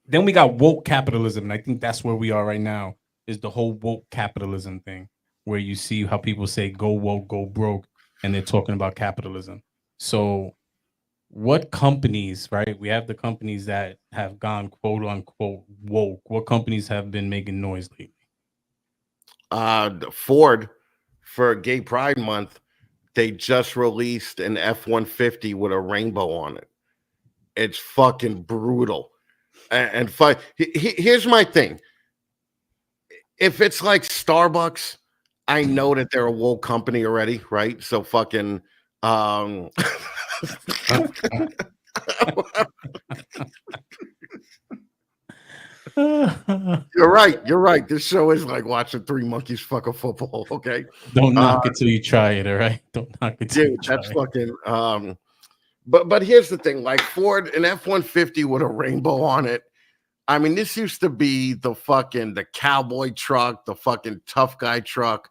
Then we got woke capitalism, and I think that's where we are right now. Is the whole woke capitalism thing, where you see how people say "go woke, go broke," and they're talking about capitalism. So, what companies? Right, we have the companies that have gone quote unquote woke. What companies have been making noise lately? Ford, for Gay Pride Month, they just released an F-150 with a rainbow on it. It's fucking brutal. And here's my thing. If it's like Starbucks, I know that they're a woke company already, right? So fucking You're right. This show is like watching three monkeys fuck a football. Okay. Don't knock it till you try it. All right. Don't knock it till you try that's fucking But here's the thing, like Ford, an F-150 with a rainbow on it. I mean, this used to be the cowboy truck, the fucking tough guy truck.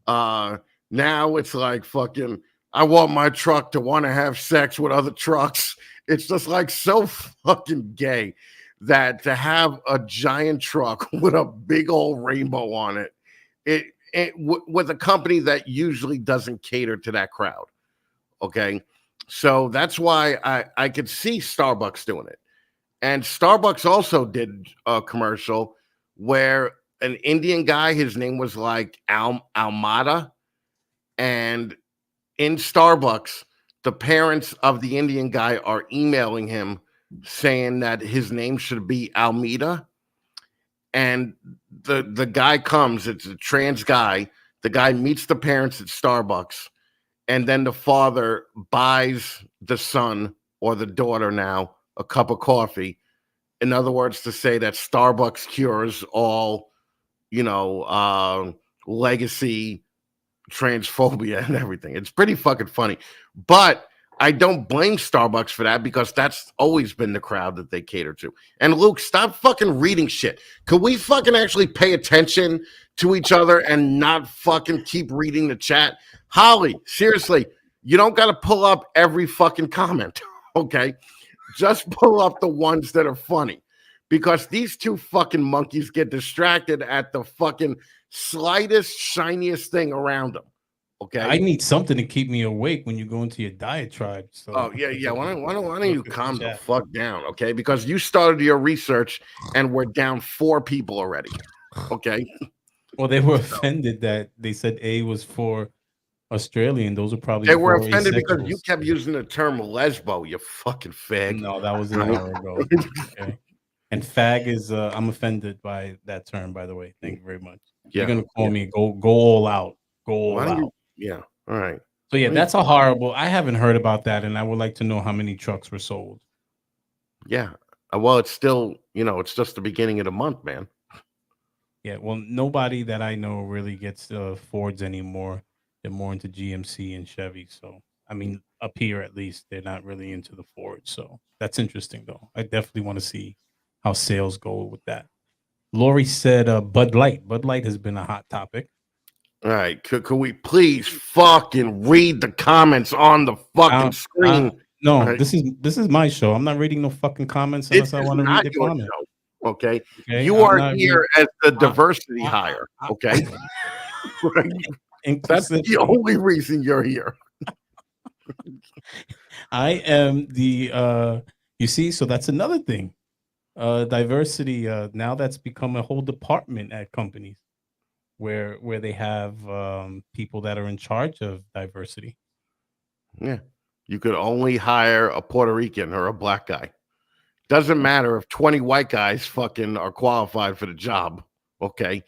Now it's like fucking, I want my truck to want to have sex with other trucks. It's just like so fucking gay that to have a giant truck with a big old rainbow on it, with a company that usually doesn't cater to that crowd. Okay. So that's why I could see Starbucks doing it. And Starbucks also did a commercial where an Indian guy, his name was like Almada. And in Starbucks, the parents of the Indian guy are emailing him saying that his name should be Almeida. And the guy comes, it's a trans guy. The guy meets the parents at Starbucks. And then the father buys the son or the daughter now a cup of coffee In other words, to say that Starbucks cures all, legacy transphobia and everything. It's pretty fucking funny. But I don't blame Starbucks for that because that's always been the crowd that they cater to. And Luke, stop fucking reading shit. Could we fucking actually pay attention to each other and not fucking keep reading the chat? Holly, seriously, you don't got to pull up every fucking comment, okay? Just pull up the ones that are funny because these two fucking monkeys get distracted at the fucking slightest, shiniest thing around them. Okay. I need something to keep me awake when you go into your diatribe. So Oh yeah. Why don't you calm the fuck down, okay? Because you started your research and we're down 4 people already. Okay. Well, they were offended that they said A was for Australian. Those are probably They were for offended because you asexuals. kept using the term lesbo, you fucking fag. No, that was an hour ago. Okay. And fag is I'm offended by that term, by the way. Thank you very much. Yeah. You're gonna call me go all out. Go all Why don't out. you? Yeah. All right. So yeah, Why that's don't a horrible. I haven't heard about that, and I would like to know how many trucks were sold. Yeah. Well, it's still, it's just the beginning of the month, man. Yeah, well, nobody that I know really gets Fords anymore. They're more into GMC and Chevy. So, I mean, up here at least, they're not really into the Ford. So that's interesting, though. I definitely want to see how sales go with that. Lori said Bud Light. Bud Light has been a hot topic. All right. Could we please fucking read the comments on the fucking screen? No, Right. this is my show. I'm not reading no fucking comments This unless I is want to read not the your comment. show. Okay. Okay, You I'm are not here as the diversity hire. Okay. Right. That's the Inclusivity. only reason you're here. I am the you see, so that's another thing. Diversity now that's become a whole department at companies where they have people that are in charge of diversity. Yeah. You could only hire a Puerto Rican or a black guy. Doesn't matter if 20 white guys fucking are qualified for the job. Okay.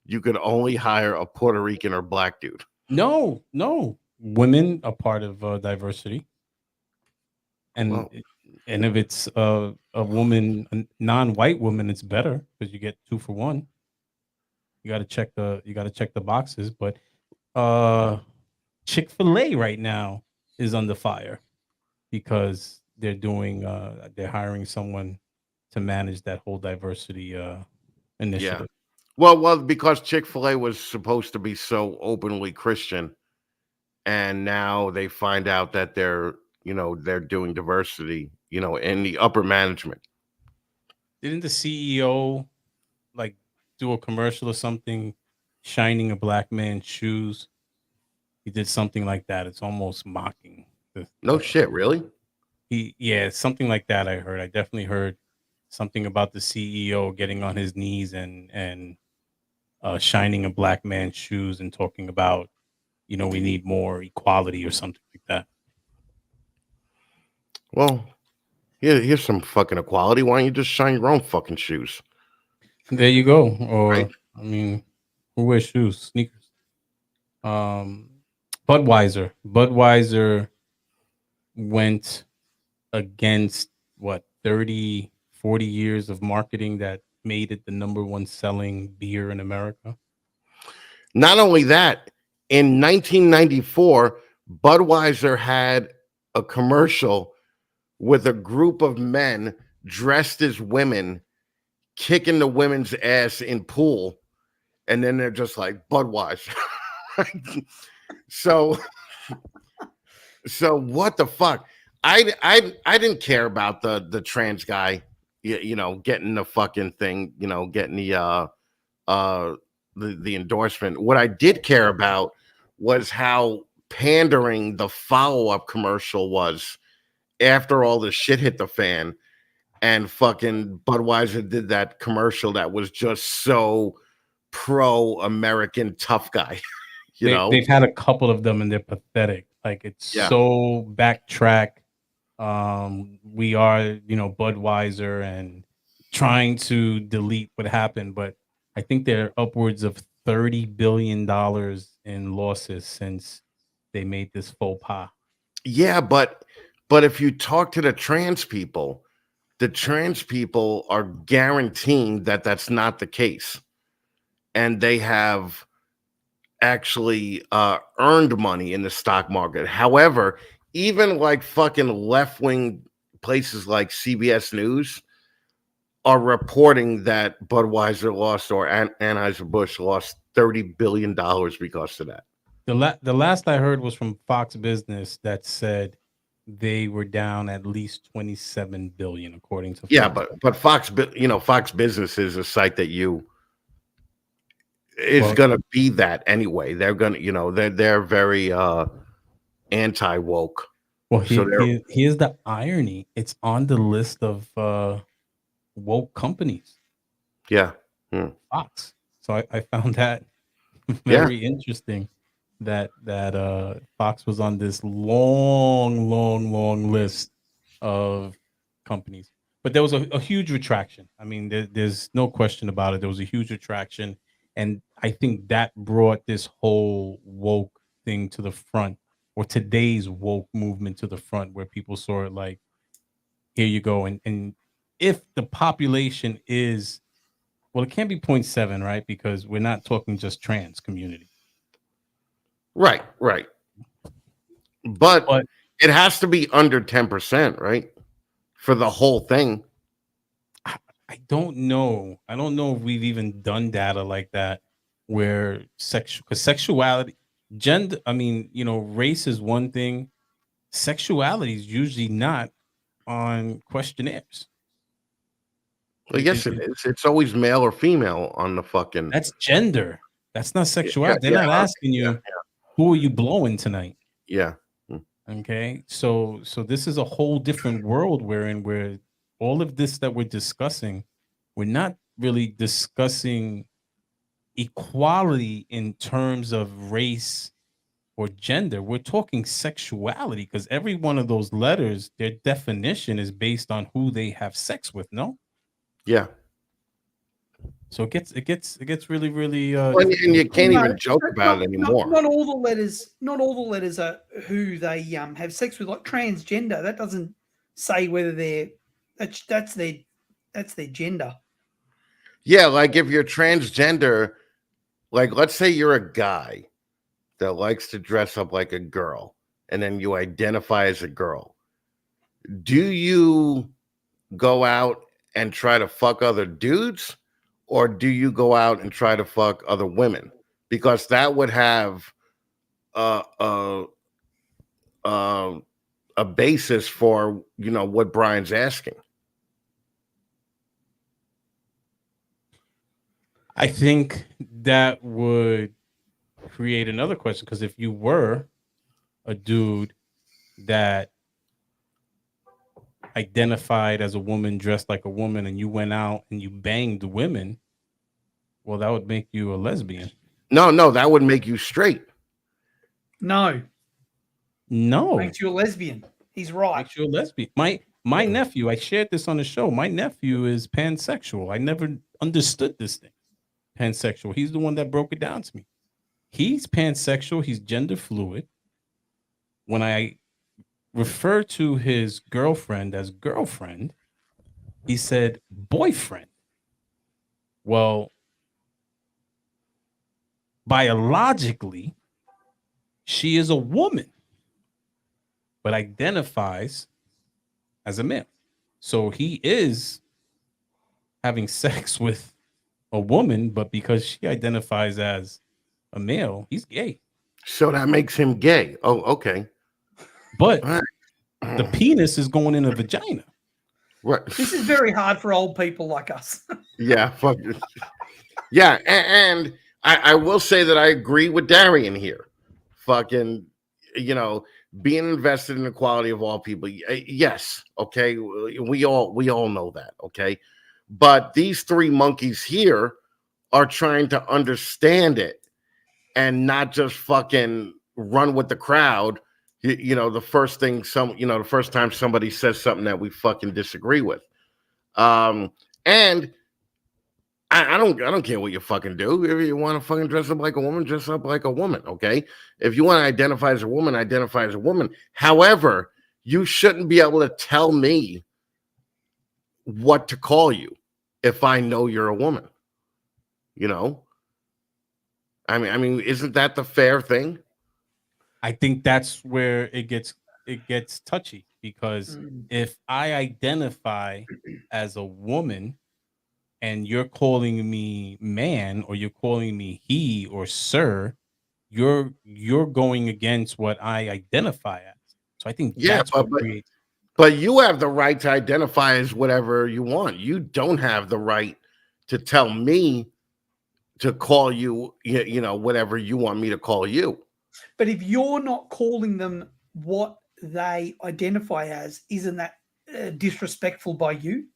You could only hire a Puerto Rican or black dude. No, women are part of diversity, and Well, and if it's a woman, a non-white woman, it's better because you get 2 for 1. You got to check the boxes, but Chick-fil-A right now is under fire because they're hiring someone to manage that whole diversity initiative. Well, because Chick-fil-A was supposed to be so openly Christian, and now they find out that they're doing diversity, in the upper management. Didn't the CEO like do a commercial or something shining a black man's shoes? He did something like that. It's almost mocking. No shit, really? Something like that I heard. I definitely heard something about the CEO getting on his knees and shining a black man's shoes and talking about, we need more equality or something like that. Well, here's some fucking equality. Why don't you just shine your own fucking shoes? There you go. Or Right. I mean, who wears shoes? Sneakers. Budweiser went against what 30, 40 years of marketing that made it the number 1 selling beer in America. Not only that, in 1994, Budweiser had a commercial with a group of men dressed as women kicking the women's ass in pool, and then they're just like Budweiser. So what the fuck? I didn't care about the trans guy, getting the fucking thing, getting the endorsement. What I did care about was how pandering the follow-up commercial was after all the shit hit the fan, and fucking Budweiser did that commercial that was just so pro-American tough guy. They've had a couple of them and they're pathetic. Like it's so backtrack. We are, Budweiser and trying to delete what happened, but I think they're upwards of $30 billion in losses since they made this faux pas. Yeah, but if you talk to the trans people, the trans people are guaranteeing that that's not the case. And they have actually earned money in the stock market. However, even like fucking left-wing places like CBS News are reporting that Budweiser lost or Anheuser-Busch lost $30 billion because of that. The last I heard was from Fox Business that said they were down at least 27 billion, according to Yeah, Fox. but Fox Business is a site that is Well, going to be that anyway. They're going to, they're very anti woke. Well, So here's the irony. It's on the list of woke companies, yeah. Fox. So I found that Yeah. very interesting that Fox was on this long list of companies. But there was a huge retraction. I mean, there's no question about it. There was a huge retraction. And I think that brought this whole woke thing to the front, or today's woke movement to the front, where people saw it like, here you go. And if the population is, well, it can't be 0.7, right? Because we're not talking just trans community. Right. But it has to be under 10%, right? For the whole thing. I don't know. I don't know if we've even done data like that where sexuality, gender, I mean, race is one thing. Sexuality is usually not on questionnaires. Well, yes, it is. It's always male or female on the fucking. That's gender. That's not sexuality. They're not asking you, who are you blowing tonight? Yeah. Okay. So this is a whole different world we're in, where all of this that we're discussing, we're not really discussing equality in terms of race or gender. We're talking sexuality, because every one of those letters, their definition is based on who they have sex with. No. Yeah. So it gets really, really. And you can't even joke about it anymore. Not all the letters are who they have sex with. Like transgender, that doesn't say whether that's their gender. Yeah, like if you're transgender, like let's say you're a guy that likes to dress up like a girl, and then you identify as a girl. Do you go out and try to fuck other dudes, or do you go out and try to fuck other women? Because that would have a basis for what Brian's asking. I think that would create another question, because if you were a dude that identified as a woman, dressed like a woman, and you went out and you banged women, well, that would make you a lesbian. No, that would make you straight. No. Makes you a lesbian. He's right. Makes you a lesbian. My nephew, I shared this on the show. My nephew is pansexual. I never understood this thing. Pansexual. He's the one that broke it down to me. He's pansexual. He's gender fluid. When I refer to his girlfriend as girlfriend, he said boyfriend. Well, biologically, she is a woman, but identifies as a male. So he is having sex with a woman, but because she identifies as a male, he's gay. So that makes him gay. Oh, okay. But the penis is going in a vagina. Right. This is very hard for old people like us. Yeah. Fuck. Yeah. And I will say that I agree with Darian here. Fucking, being invested in the quality of all people. Yes. Okay. We all know that. Okay. But these three monkeys here are trying to understand it and not just fucking run with the crowd. The first thing the first time somebody says something that we fucking disagree with. And I don't care what you fucking do. If you want to fucking dress up like a woman, dress up like a woman. Okay. If you want to identify as a woman, identify as a woman. However, you shouldn't be able to tell me what to call you if I know you're a woman. You know, I mean, isn't that the fair thing? I think that's where it gets touchy because Mm. if I identify as a woman and you're calling me man or you're calling me he or sir, you're going against what I identify as. So I think Yeah, that's but what but creates. but you have the right to identify as whatever you want. You don't have the right to tell me to call you, whatever you want me to call you. But if you're not calling them what they identify as, isn't that disrespectful by you?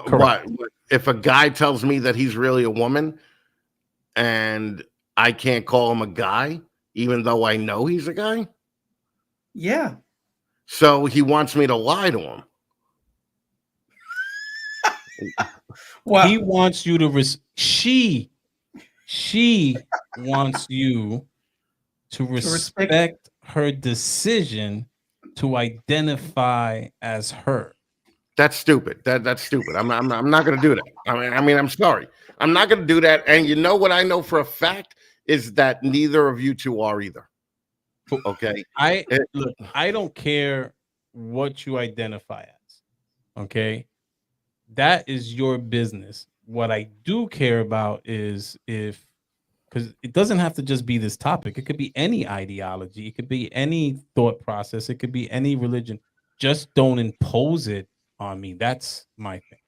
Correct. What if a guy tells me that he's really a woman and I can't call him a guy, even though I know he's a guy? Yeah. So he wants me to lie to him. Well, He wants you to she wants you to to respect. respect her decision to identify as her. That's stupid. That's stupid. I'm not going to do that. I mean, I'm sorry. I'm not going to do that. And you know what I know for a fact is that neither of you two are either. Okay. I It- look, I don't care what you identify as. Okay? That is your business. What I do care about is if because it doesn't have to just be this topic. It could be any ideology. It could be any thought process. It could be any religion. Just don't impose it on me. That's my thing.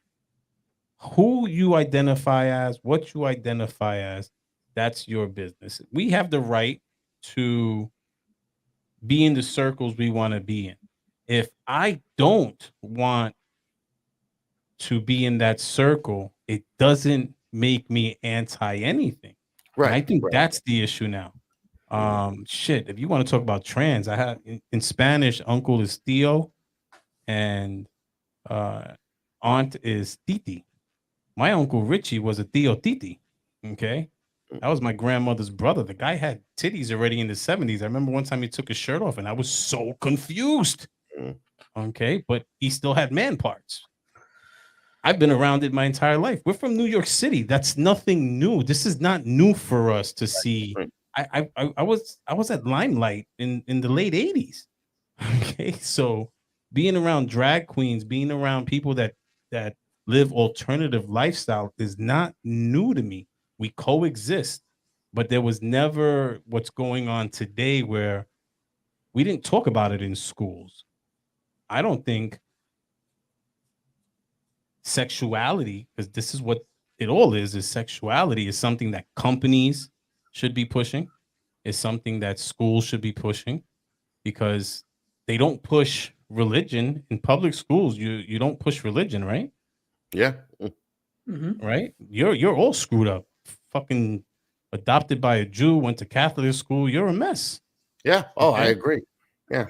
Who you identify as, what you identify as, that's your business. We have the right to be in the circles we want to be in. If I don't want to be in that circle, it doesn't make me anti anything. And I right. think Right. that's the issue now. Mhm. Shit, if you want to talk about trans, I have in Spanish, uncle is Theo and uh aunt is Titi. My uncle Richie was a Theo Titi. Okay. That was my grandmother's brother. The guy had titties already in the 70s. I remember one time he took his shirt off and I was so confused. Mhm. Okay. But he still had man parts. I've been around it my entire life. We're from New York City. That's nothing new. This is not new for us to see. Right. I was at Limelight in the late 80s. Okay. So being around drag queens, being around people that live alternative lifestyle is not new to me. We coexist. But there was never what's going on today where we didn't talk about it in schools. I don't think sexuality, because this is what it all is sexuality is something that companies should be pushing, is something that schools should be pushing because they don't push religion in public schools. You don't push religion, right? Yeah. Mhm. Right? You're all screwed up. Fucking adopted by a Jew, went to Catholic school, you're a mess. Yeah. Oh, I Okay. agree. Yeah.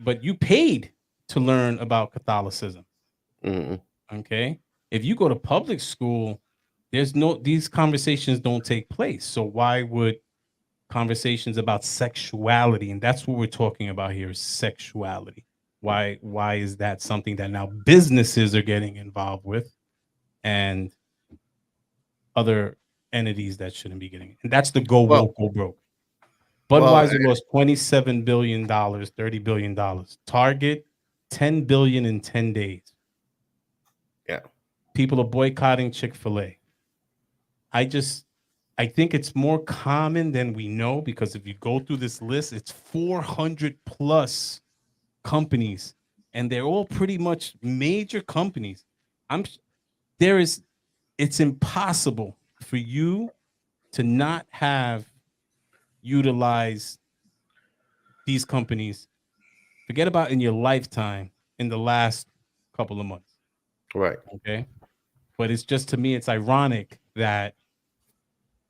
But you paid to learn about Catholicism. Mhm. Okay. If you go to public school, these conversations don't take place. So why would conversations about sexuality, and that's what we're talking about here, is sexuality. Why is that something that now businesses are getting involved with and other entities that shouldn't be getting? And that's the go Well, woke, go broke. well, Budweiser lost $27 billion, $30 billion. Target, 10 billion in 10 days. yeah. People are boycotting Chick-fil-A. I think it's more common than we know because if you go through this list, it's 400 plus companies, and they're all pretty much major companies. I'm there is It's impossible for you to not have utilized these companies. Forget about in your lifetime in the last couple of months. Right. Okay. But it's just to me, it's ironic that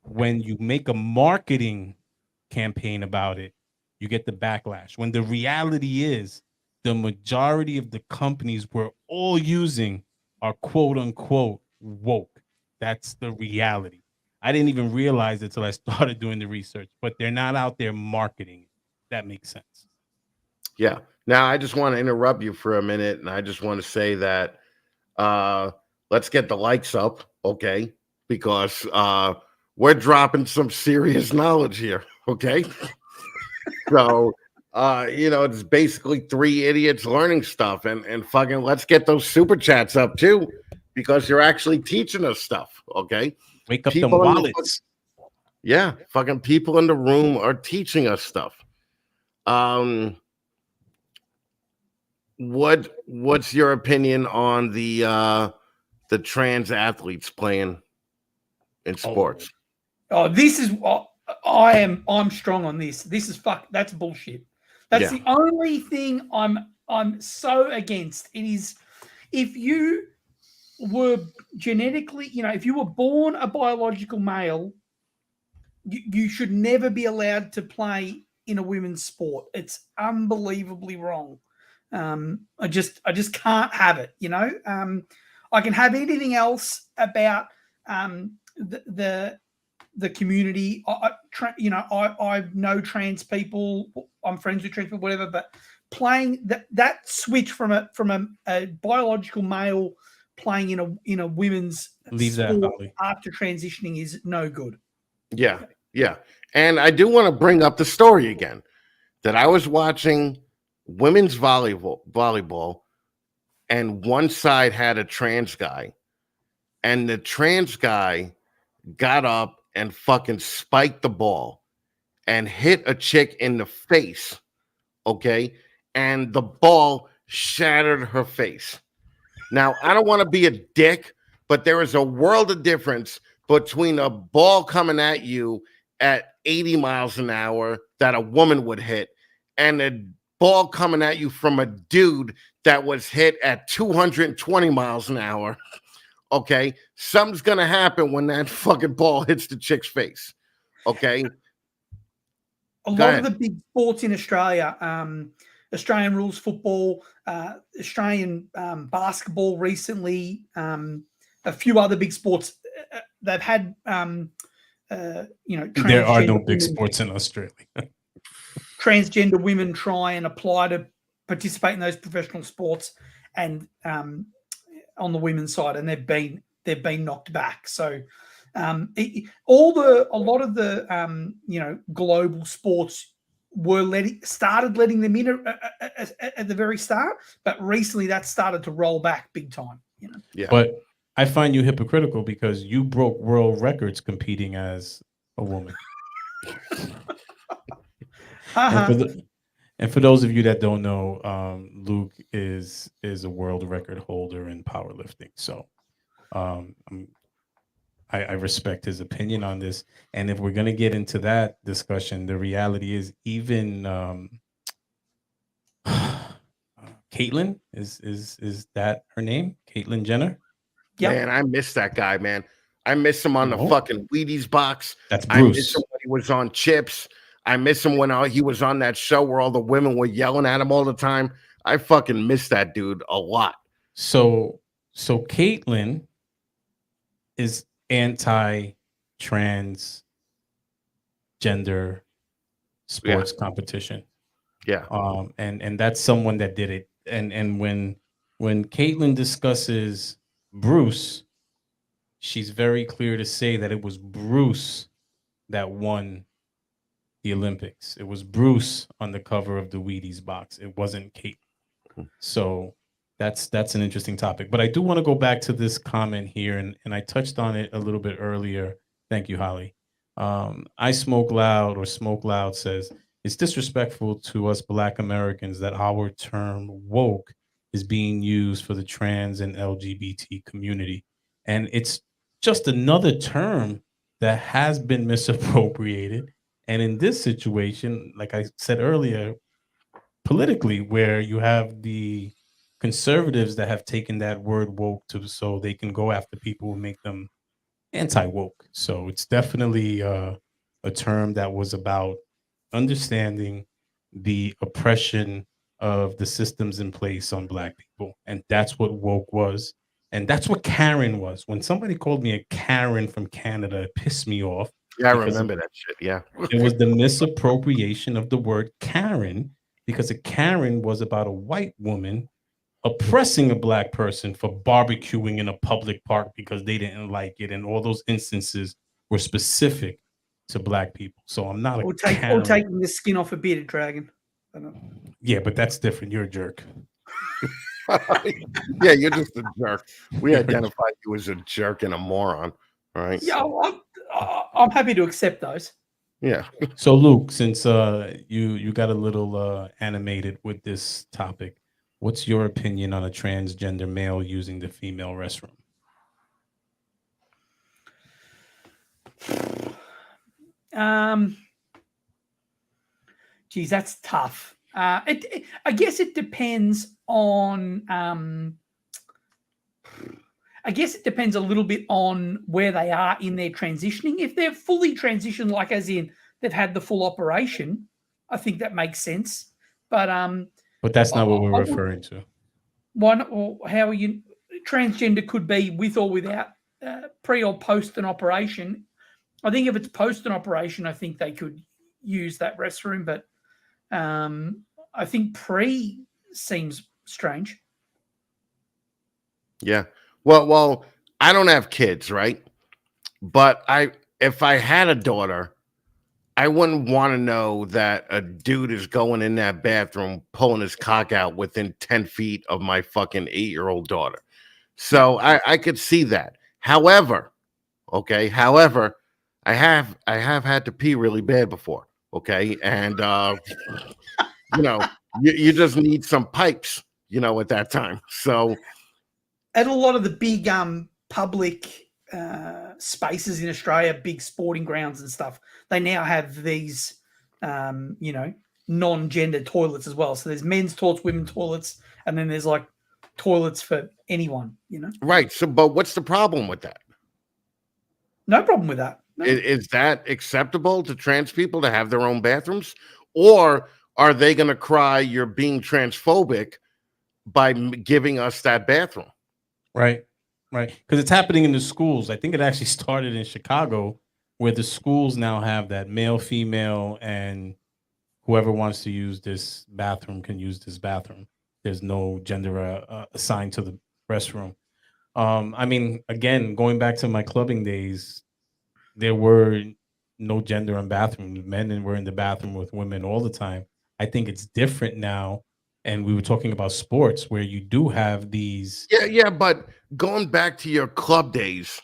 when you make a marketing campaign about it, you get the backlash. When the reality is the majority of the companies we're all using are quote unquote woke. That's the reality. I didn't even realize it till I started doing the research, but they're not out there marketing it. That makes sense. Yeah. Now I just want to interrupt you for a minute, and I just want to say that let's get the likes up, okay? Because we're dropping some serious knowledge here, okay? So it's basically three idiots learning stuff, and fucking let's get those super chats up too, because you're actually teaching us stuff, okay? Wake up them People in the wallets. Yeah, fucking people in the room are teaching us stuff. What's your opinion on the trans athletes playing in sports? Oh, this is I'm strong on this. This is that's bullshit. That's Yeah. the only thing I'm so against. It is if you were genetically, if you were born a biological male, you should never be allowed to play in a women's sport. It's unbelievably wrong. I just can't have it. I can have anything else about the community. I know trans people. I'm friends with trans people, whatever. But playing that switch from a biological male playing in a women's sport after transitioning is no good. Yeah, yeah. And I do want to bring up the story again that I was watching women's volleyball, and one side had a trans guy, and the trans guy got up and fucking spiked the ball and hit a chick in the face, okay? And the ball shattered her face. Now, I don't want to be a dick, but there is a world of difference between a ball coming at you at 80 miles an hour that a woman would hit and a ball coming at you from a dude that was hit at 220 miles an hour. Okay, something's gonna happen when that fucking ball hits the chick's face. Okay, a lot of the big sports in Australia, Australian rules football, Australian basketball recently, a few other big sports, they've had there are no big sports in Australia. Transgender women try and apply to participate in those professional sports, and on the women's side, and they've been knocked back. So a lot of the global sports started letting them in at the very start, but recently that started to roll back big time. Yeah. But I find you hypocritical because you broke world records competing as a woman. And for those of you that don't know, Luke is a world record holder in powerlifting. So I respect his opinion on this. And if we're going to get into that discussion, the reality is even Caitlyn, is that her name? Caitlyn Jenner? Yep. Man, I miss that guy, man. I miss him on the fucking Wheaties box. That's Bruce. I miss him when he was on Chips. I miss him when he was on that show where all the women were yelling at him all the time. I fucking miss that dude a lot. So Caitlyn is anti-transgender sports competition. Yeah. And that's someone that did it. And when Caitlyn discusses Bruce, she's very clear to say that it was Bruce that won the Olympics. It was Bruce on the cover of the Wheaties box. It wasn't Caitlyn. So that's an interesting topic. But I do want to go back to this comment here, and I touched on it a little bit earlier. Thank you, Holly. I Smoke Loud says, it's disrespectful to us Black Americans that our term woke is being used for the trans and LGBT community. And it's just another term that has been misappropriated. And in this situation, like I said earlier, politically, where you have the conservatives that have taken that word woke so they can go after people and make them anti-woke. So it's definitely a term that was about understanding the oppression of the systems in place on Black people. And that's what woke was. And that's what Karen was. When somebody called me a Karen from Canada, it pissed me off. Yeah, I remember that shit. Yeah. It was the misappropriation of the word Karen, because a Karen was about a white woman oppressing a black person for barbecuing in a public park because they didn't like it, and all those instances were specific to black people. So I'm not a Or Karen. taking the skin off a bearded dragon. Yeah, but that's different. You're a jerk. Yeah, you're just a jerk. We identified you as a jerk and a moron. All right. Yeah, I'm happy to accept those. Yeah. So Luke, since you got a little animated with this topic, what's your opinion on a transgender male using the female restroom? Geez, that's tough. I guess it depends on. I guess it depends a little bit on where they are in their transitioning. If they're fully transitioned, like as in they've had the full operation, I think that makes sense. But that's not what we're referring to. One, or how are you? Transgender could be with or without pre or post an operation. I think if it's post an operation, I think they could use that restroom. But I think pre seems strange. Yeah. Well, I don't have kids, right? But if I had a daughter, I wouldn't want to know that a dude is going in that bathroom, pulling his cock out within 10 feet of my fucking 8-year-old daughter. So I could see that. However, I have had to pee really bad before. Okay. And you just need some pipes, at that time. So at a lot of the big public spaces in Australia, big sporting grounds and stuff, they now have these, non-gender toilets as well. So there's men's toilets, women's toilets, and then there's like toilets for anyone, Right. So, but what's the problem with that? No problem with that. No. Is that acceptable to trans people to have their own bathrooms? Or are they going to cry you're being transphobic by giving us that bathroom? Right. Because it's happening in the schools. I think it actually started in Chicago, where the schools now have that male, female, and whoever wants to use this bathroom can use this bathroom. There's no gender assigned to the restroom. I mean, again, going back to my clubbing days, there were no gender in bathrooms. Men were in the bathroom with women all the time. I think it's different now. And we were talking about sports where you do have these. Yeah. But going back to your club days,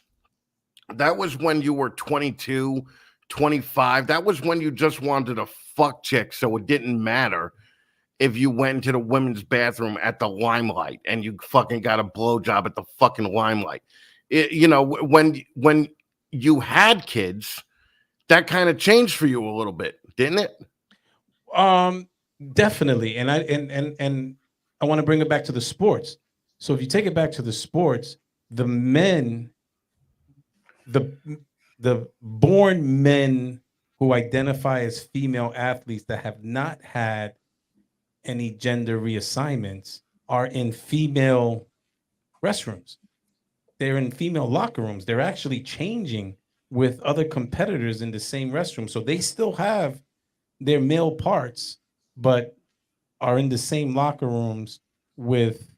that was when you were 22, 25. That was when you just wanted to fuck chicks. So it didn't matter if you went into the women's bathroom at the Limelight and you fucking got a blowjob at the fucking Limelight. When you had kids, that kind of changed for you a little bit, didn't it? Definitely. And I want to bring it back to the sports. So if you take it back to the sports, the men, the born men who identify as female athletes that have not had any gender reassignments are in female restrooms. They're in female locker rooms. They're actually changing with other competitors in the same restroom. So they still have their male parts, but are in the same locker rooms with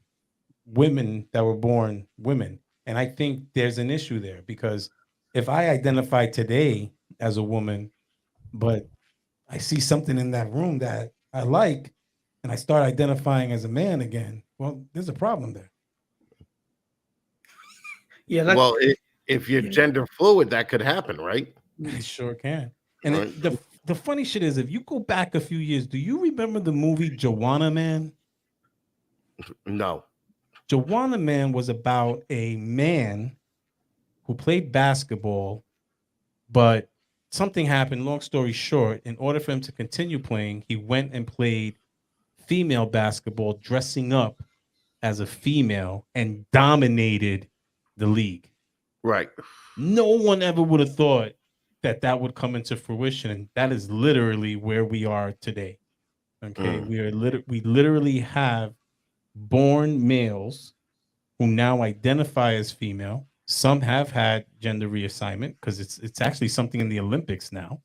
women that were born women. And I think there's an issue there, because if I identify today as a woman, but I see something in that room that I like, and I start identifying as a man again, well, there's a problem there. Yeah. Well, if you're gender fluid, that could happen, right? It sure can. And the funny shit is, if you go back a few years, do you remember the movie Joanna Man? No. Joanna Man was about a man who played basketball, but something happened. Long story short, in order for him to continue playing, he went and played female basketball, dressing up as a female, and dominated the league. Right. No one ever would have thought that would come into fruition, and that is literally where we are today. Okay, we literally have born males who now identify as female. Some have had gender reassignment because it's actually something in the Olympics now.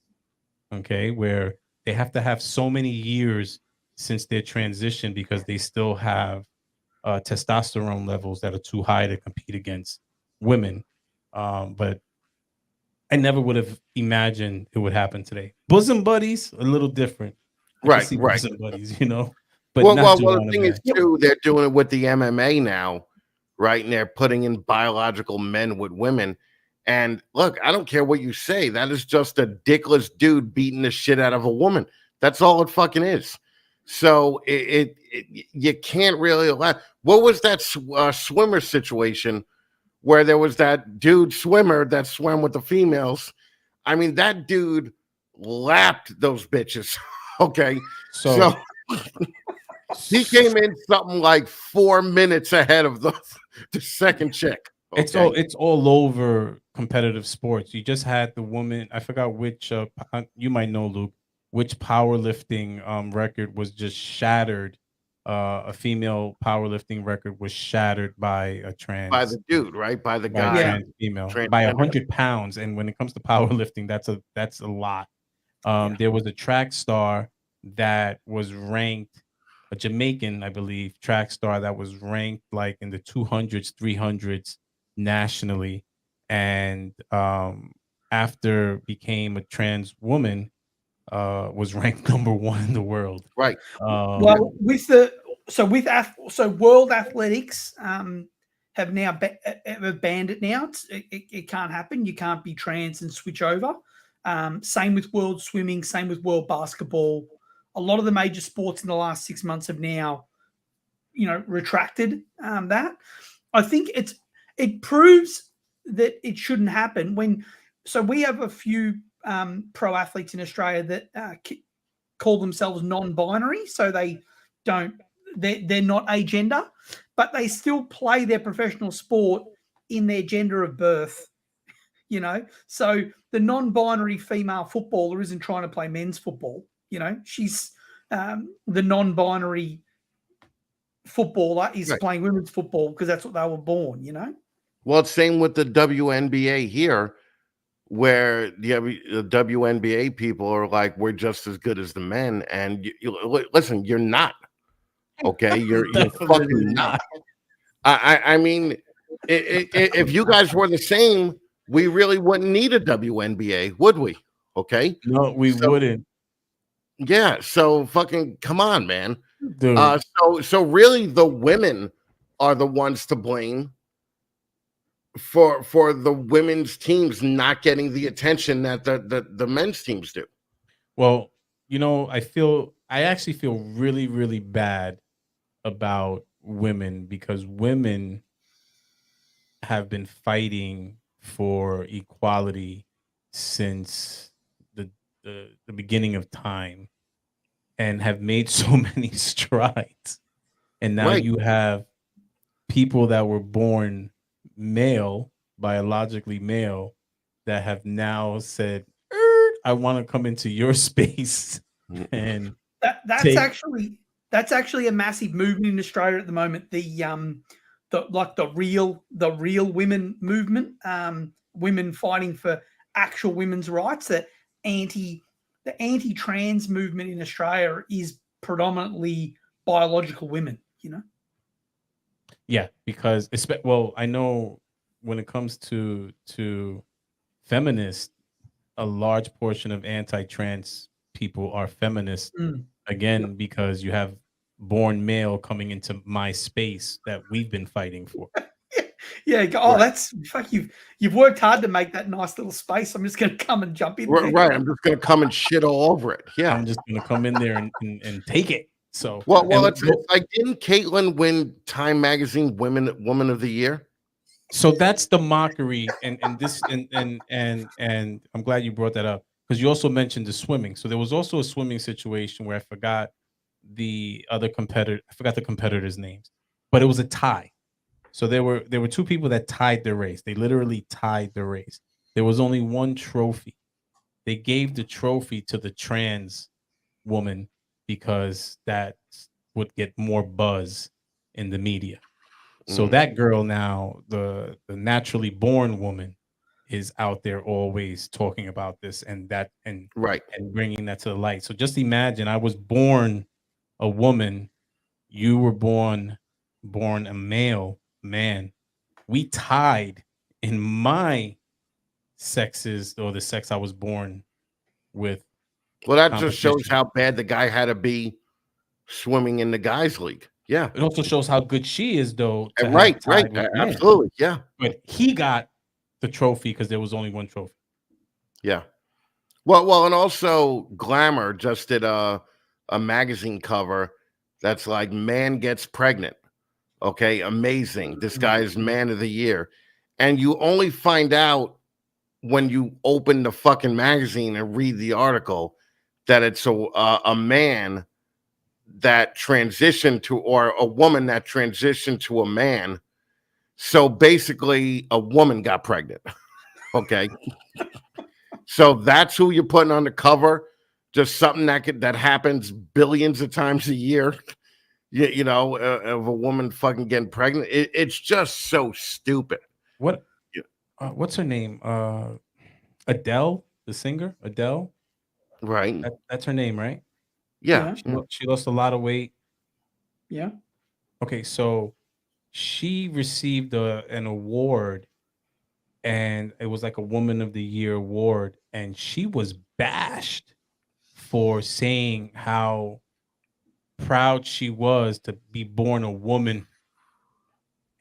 Okay, where they have to have so many years since their transition because they still have testosterone levels that are too high to compete against women. But I never would have imagined it would happen today. Bosom buddies, a little different. I can Right, see right. bosom buddies, but Well, not the Joanna thing is Man. too, they're doing it with the MMA now, right? And they're putting in biological men with women. And look, I don't care what you say. That is just a dickless dude beating the shit out of a woman. That's all it fucking is. So you can't really allow. What was that swimmer situation where there was that dude swimmer that swam with the females? I mean, that dude lapped those bitches. Okay, So so he came in something like 4 minutes ahead of the second chick. Okay, it's all over competitive sports. You just had the woman, I forgot which you might know, Luke, which powerlifting record was just shattered. A female powerlifting record was shattered by a by the dude, right? By the guy, Yeah. trans female by transgender. 100 pounds. And when it comes to powerlifting, that's a lot. Yeah. There was a track star that was ranked, a Jamaican, I believe, track star that was ranked like in the 200s, 300s nationally. And after became a trans woman, was ranked number 1 in the world. Right. Well, so World Athletics have now have banned it now. It can't happen. You can't be trans and switch over. Same with World Swimming. Same with World Basketball. A lot of the major sports in the last 6 months have now, retracted that. I think it proves that it shouldn't happen. So we have a few pro athletes in Australia that call themselves non-binary, so they're not agender, but they still play their professional sport in their gender of birth. So the non-binary female footballer isn't trying to play men's football. She's the non-binary footballer is Right. playing women's football because that's what they were born. Well, it's same with the WNBA here, where the WNBA people are like, we're just as good as the men, and listen, you're not. Okay, you're Definitely fucking not. I mean, if you guys were the same, we really wouldn't need a WNBA, would we? Okay, No, we So- wouldn't, yeah. So fucking come on, man. dude. So really, the women are the ones to blame for the women's teams not getting the attention that the men's teams do. Well, I actually feel really, really bad about women because women have been fighting for equality since the beginning of time and have made so many strides. And now Right. you have people that were born male, biologically male, that have now said, I want to come into your space and That's take- actually a massive movement in Australia at the moment. The real women movement, women fighting for actual women's rights. The anti-trans movement in Australia is predominantly biological women. yeah, because I know when it comes to feminists, a large portion of anti-trans people are feminists. Again, because you have born male coming into my space that we've been fighting for. Yeah. That's fuck. You've worked hard to make that nice little space. I'm just going to come and jump in there. Right. I'm just gonna come and shit all over it. Yeah. I'm just going to come in there and take it. So Well, it's like, didn't Caitlyn win Time Magazine Woman of the Year? So that's the mockery, and I'm glad you brought that up because you also mentioned the swimming. So there was also a swimming situation where I forgot the competitors' names, but it was a tie. So there were two people that tied the race. They literally tied the race. There was only one trophy. They gave the trophy to the trans woman because that would get more buzz in the media. So that girl now, the naturally born woman, is out there always talking about this and Right. and bringing that to the light. So just imagine, I was born a woman, you were born a male man. We tied in my sexes, or the sex I was born with, Well, that just shows competition. how bad the guy had to be swimming in the guys' league. Yeah. It also shows how good she is, though, to Right, have right. tied with men. Absolutely. Yeah. But he got the trophy because there was only one trophy. Yeah. Well, and also Glamour just did a magazine cover that's like man gets pregnant. Okay, amazing. This guy is man of the year. And you only find out when you open the fucking magazine and read the article that it's a man that transitioned to, or a woman that transitioned to a man. So basically a woman got pregnant. Okay. So that's who you're putting on the cover. Just something that happens billions of times a year. Of a woman fucking getting pregnant. It's just so stupid. What? Yeah. What's her name? Adele, the singer. Adele. Right. That's her name, right? Yeah. Yeah. She lost a lot of weight. Yeah. Okay, so she received an award, and it was like a Woman of the Year award, and she was bashed for saying how proud she was to be born a woman.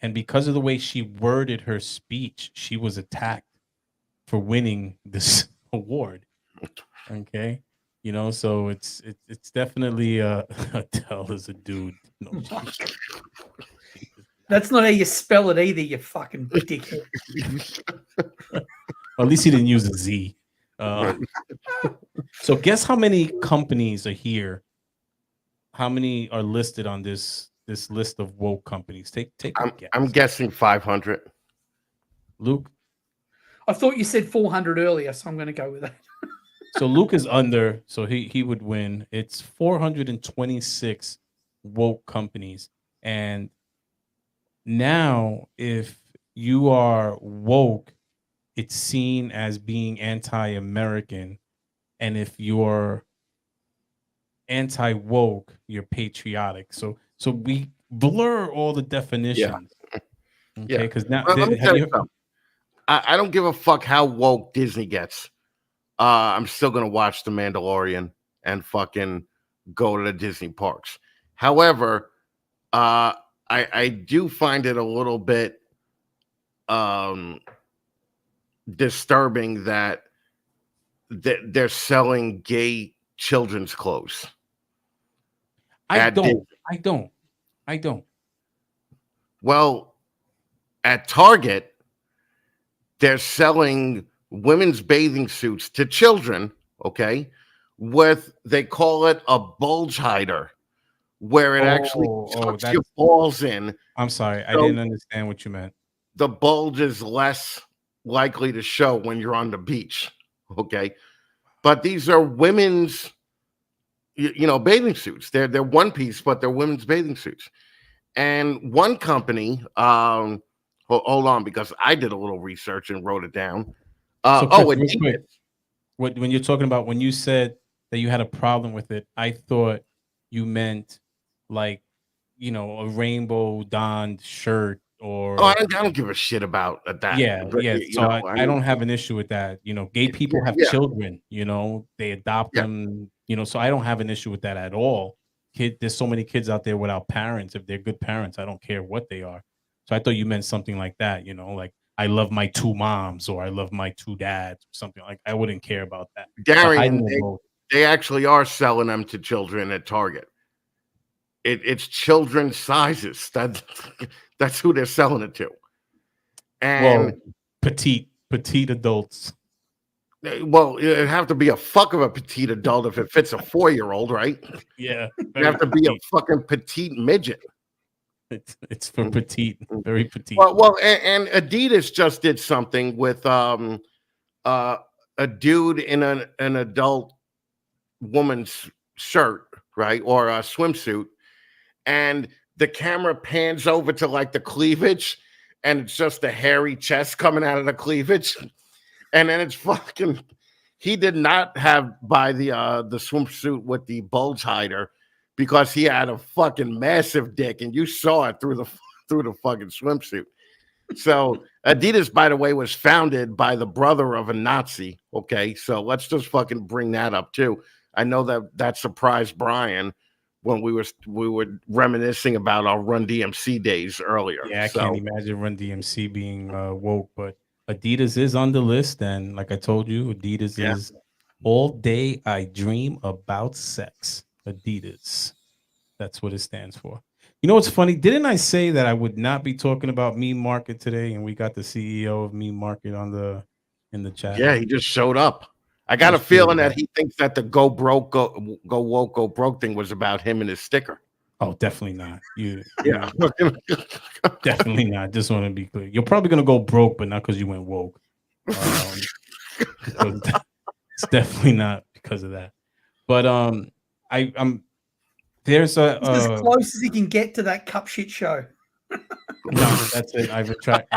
And because of the way she worded her speech, she was attacked for winning this award. Okay. So it's definitely Adele is a dude. No, That's not how you spell it either, you fucking dickhead. at least he didn't use a Z. Right. So guess how many companies are here? How many are listed on this list of woke companies? Take a guess. I'm guessing 500. Luke. I thought you said 400 earlier, so I'm going to go with that. So Luke is under, so he would win. It's 426 woke companies. And now if you are woke, it's seen as being anti-American. And if you're anti-woke, you're patriotic. So we blur all the definitions. Okay, Yeah. because now Let me have tell you you something. I don't give a fuck how woke Disney gets. I'm still gonna watch The Mandalorian and fucking go to the Disney parks. However, I do find it a little bit disturbing that they're selling gay children's clothes. I don't. Well, at Target, they're selling women's bathing suits to children, okay, they call it a bulge hider, where it actually tucks your balls in. I'm sorry, I So didn't understand what you meant. the bulge is less likely to show when you're on the beach, okay? But these are women's, bathing suits. They're one piece, but they're women's bathing suits. And one company, hold on, because I did a little research and wrote it down. So Chris, real Adidas. quick, when you're talking about, when you said that you had a problem with it, I thought you meant like, a rainbow donned shirt, or I don't give a shit about that. yeah. But, So I don't have an issue with that. Gay people have yeah. children, they adopt them, so I don't have an issue with that at all. There's so many kids out there without parents. If they're good parents, I don't care what they are. So I thought you meant something like that, like I love my two moms, or I love my two dads, or something like. I wouldn't care about that. Darian, they actually are selling them to children at Target. It's children's sizes. That's who they're selling it to. And petite adults. Well, it'd have to be a fuck of a petite adult if it fits a 4-year-old, right? Yeah, you have to be a fucking petite midget. It's for petite, very petite. Well, and Adidas just did something with a dude in an adult woman's shirt, right, or a swimsuit, and the camera pans over to like the cleavage, and it's just a hairy chest coming out of the cleavage, and then it's fucking. He did not buy the swimsuit with the bulge hider. because he had a fucking massive dick, and you saw it through the fucking swimsuit. So Adidas, by the way, was founded by the brother of a Nazi. Okay, so let's just fucking bring that up too. I know that surprised Brian when we were reminiscing about our Run DMC days earlier. Yeah, I can't imagine Run DMC being woke, but Adidas is on the list, and like I told you, Adidas is all day I dream about sex. Adidas, that's what it stands for. You know what's funny? Didn't I say that I would not be talking about Meme Market today? And we got the CEO of Meme Market in the chat. Yeah, he just showed up. I got a feeling that he thinks that the go broke, go woke, go broke thing was about him and his sticker. Oh, definitely not. Yeah, definitely not. Just want to be clear. You're probably gonna go broke, but not because you went woke. It's definitely not because of that. But I'm there's a as close as he can get to that cup shit show. No, that's it. I retract.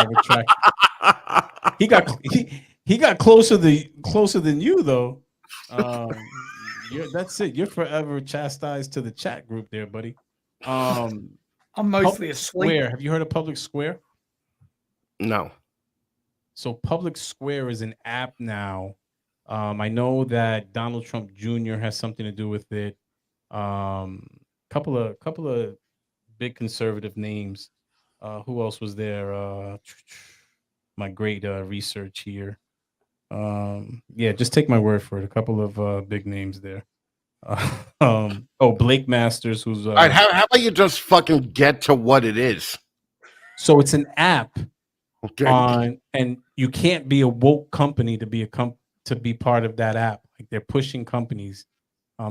He got closer than you though. That's it. You're forever chastised to the chat group there, buddy. I'm mostly asleep. Square. Have you heard of Public Square? No. So Public Square is an app now. I know that Donald Trump Jr. has something to do with it. Couple of big conservative names. Who else was there? My great research here. Yeah, just take my word for it. A couple of big names there. Blake Masters, who's all right. How about you just fucking get to what it is? So it's an app okay. And you can't be a woke company to be to be part of that app. Like they're pushing companies.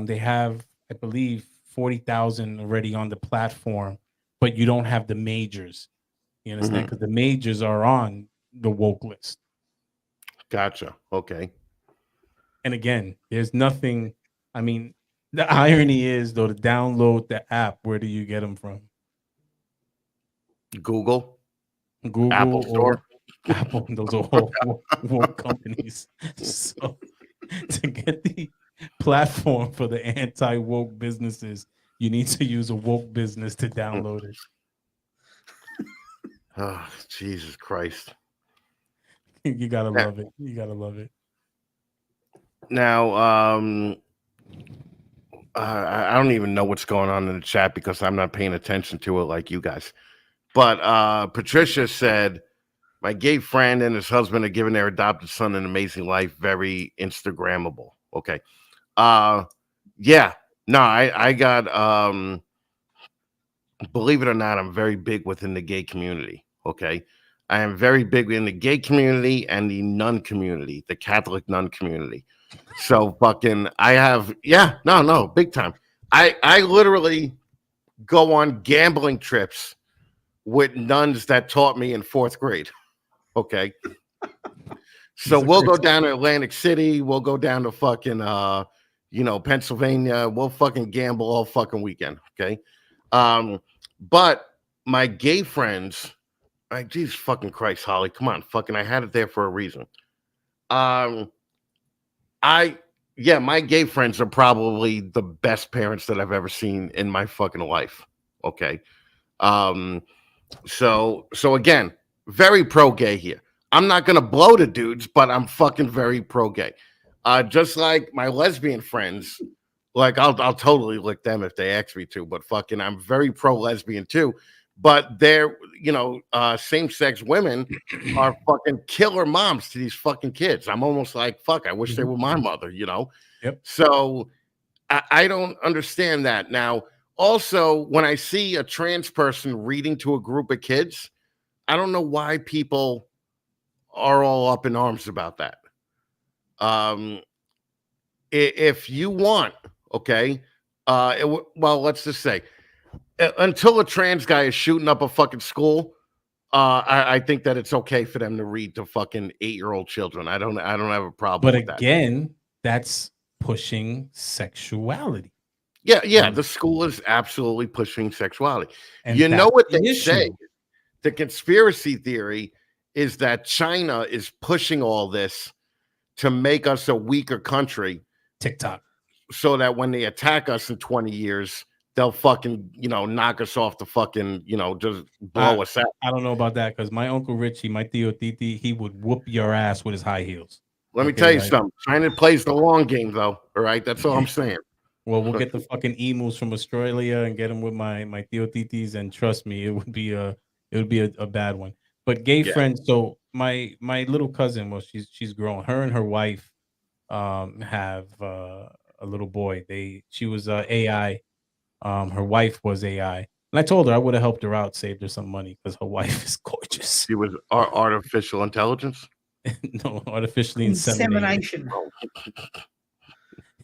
They have, I believe, 40,000 already on the platform, but you don't have the majors. You understand? Because the majors are on the woke list. Gotcha. Okay. And again, there's nothing. I mean, the irony is, though, to download the app, where do you get them from? Google, Apple Store. Apple. Those are all woke companies. So to get the platform for the anti-woke businesses, you need to use a woke business to download it. Oh, Jesus Christ. You gotta love it. You gotta love it. Now, I don't even know what's going on in the chat because I'm not paying attention to it like you guys. But Patricia said, my gay friend and his husband are giving their adopted son an amazing life. Very Instagrammable. Okay. Yeah. No, I got, believe it or not, I'm very big within the gay community. Okay. I am very big in the gay community and the nun community, the Catholic nun community. So fucking, I have, no, big time. I literally go on gambling trips with nuns that taught me in 4th grade. Okay. So we'll go down to Atlantic City. We'll go down to fucking, Pennsylvania. We'll fucking gamble all fucking weekend. Okay. But my gay friends, like, Jesus fucking Christ, Holly, come on, fucking, I had it there for a reason. My gay friends are probably the best parents that I've ever seen in my fucking life. Okay. So again, very pro-gay here. I'm not gonna blow the dudes, but I'm fucking very pro-gay. Just like my lesbian friends, like I'll totally lick them if they ask me to, but fucking I'm very pro-lesbian too. But they're, same-sex women are fucking killer moms to these fucking kids. I'm almost like, fuck, I wish they were my mother, Yep. So I don't understand that. Now, also, when I see a trans person reading to a group of kids, I don't know why people are all up in arms about that. If you want, okay, well, let's just say, until a trans guy is shooting up a fucking school, I think that it's okay for them to read to fucking 8-year-old children. I don't have a problem with that. But again, that's pushing sexuality. Yeah, the school is absolutely pushing sexuality. And you know what they issue. say? The conspiracy theory is that China is pushing all this to make us a weaker country. TikTok. So that when they attack us in 20 years, they'll fucking, knock us off the fucking, just blow us out. I don't know about that because my Uncle Richie, my Tío Titi, he would whoop your ass with his high heels. Let me tell you something. China plays the long game, though. All right, that's all I'm saying. Well, we'll get the fucking emus from Australia and get them with my Tío Titis, and trust me, it would be a bad one. But gay friends. So my little cousin, well, she's grown. Her and her wife have a little boy. She was AI. Her wife was AI, and I told her I would have helped her out, saved her some money because her wife is gorgeous. She was artificial intelligence. No, artificially inseminated. Insemination.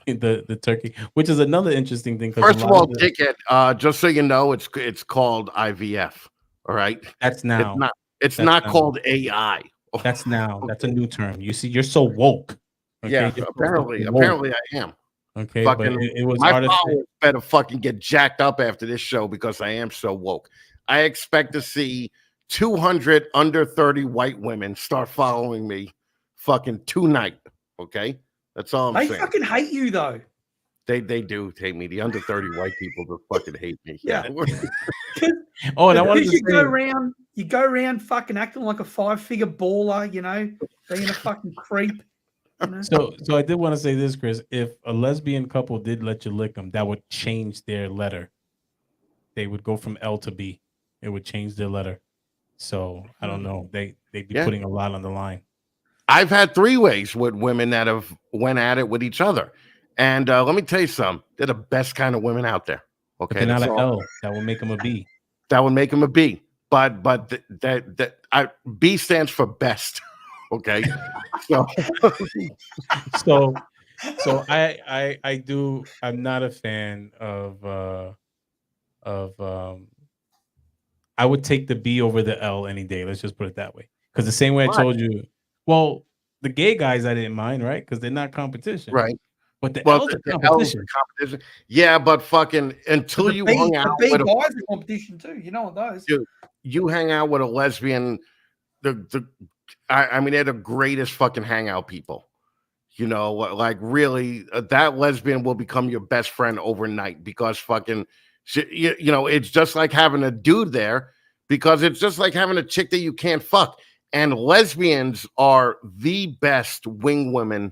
The turkey, which is another interesting thing. First of all, dickhead, just so you know, it's called IVF. All right, that's now. It's not called AI. That's now. That's a new term. You see, you're so woke. Okay? Yeah, apparently I am. Okay, fucking, but it was my followers better fucking get jacked up after this show because I am so woke. I expect to see 200 under 30 white women start following me fucking tonight. Okay, that's all I'm saying. They fucking hate you though. They do hate me. The under 30 white people just fucking hate me. Yeah. Oh, and I wanted to you go around fucking acting like a 5-figure baller, being a fucking creep. So I did want to say this, Chris. If a lesbian couple did let you lick them, that would change their letter. They would go from L to B. It would change their letter. So I don't know. They'd be putting a lot on the line. I've had 3-ways with women that have went at it with each other. And let me tell you something. They're the best kind of women out there. Okay, but they're not an L. That will make them a B. That would make them a B. But B stands for best. Okay, so I'm not a fan of I would take the B over the L any day. Let's just put it that way. Because the same way I told you, well, the gay guys I didn't mind, right? Because they're not competition, right? But the L's are competition. Yeah, but fucking until you hung out with a guys are competition too. You know what those? You hang out with a lesbian. I mean, they're the greatest fucking hangout people. Like really, that lesbian will become your best friend overnight because fucking, it's just like having a dude there because it's just like having a chick that you can't fuck. And lesbians are the best wing women.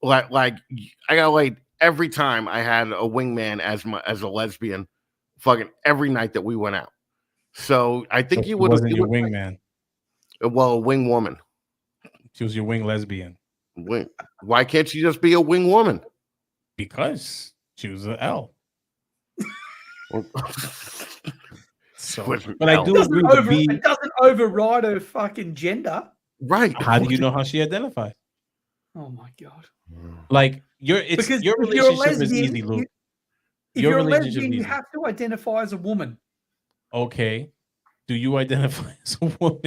Like I got laid every time I had a wingman as a lesbian, fucking every night that we went out. So I think you would. Wasn't your wingman? Well, a wing woman. She was your wing lesbian. Why can't she just be a wing woman? Because she was an L. But I do agree. It doesn't override her fucking gender. Right. How do you know how she identifies? Oh my god! Like your relationship is easy, Luke. If you're a lesbian, you have to identify as a woman. Okay. Do you identify as a woman?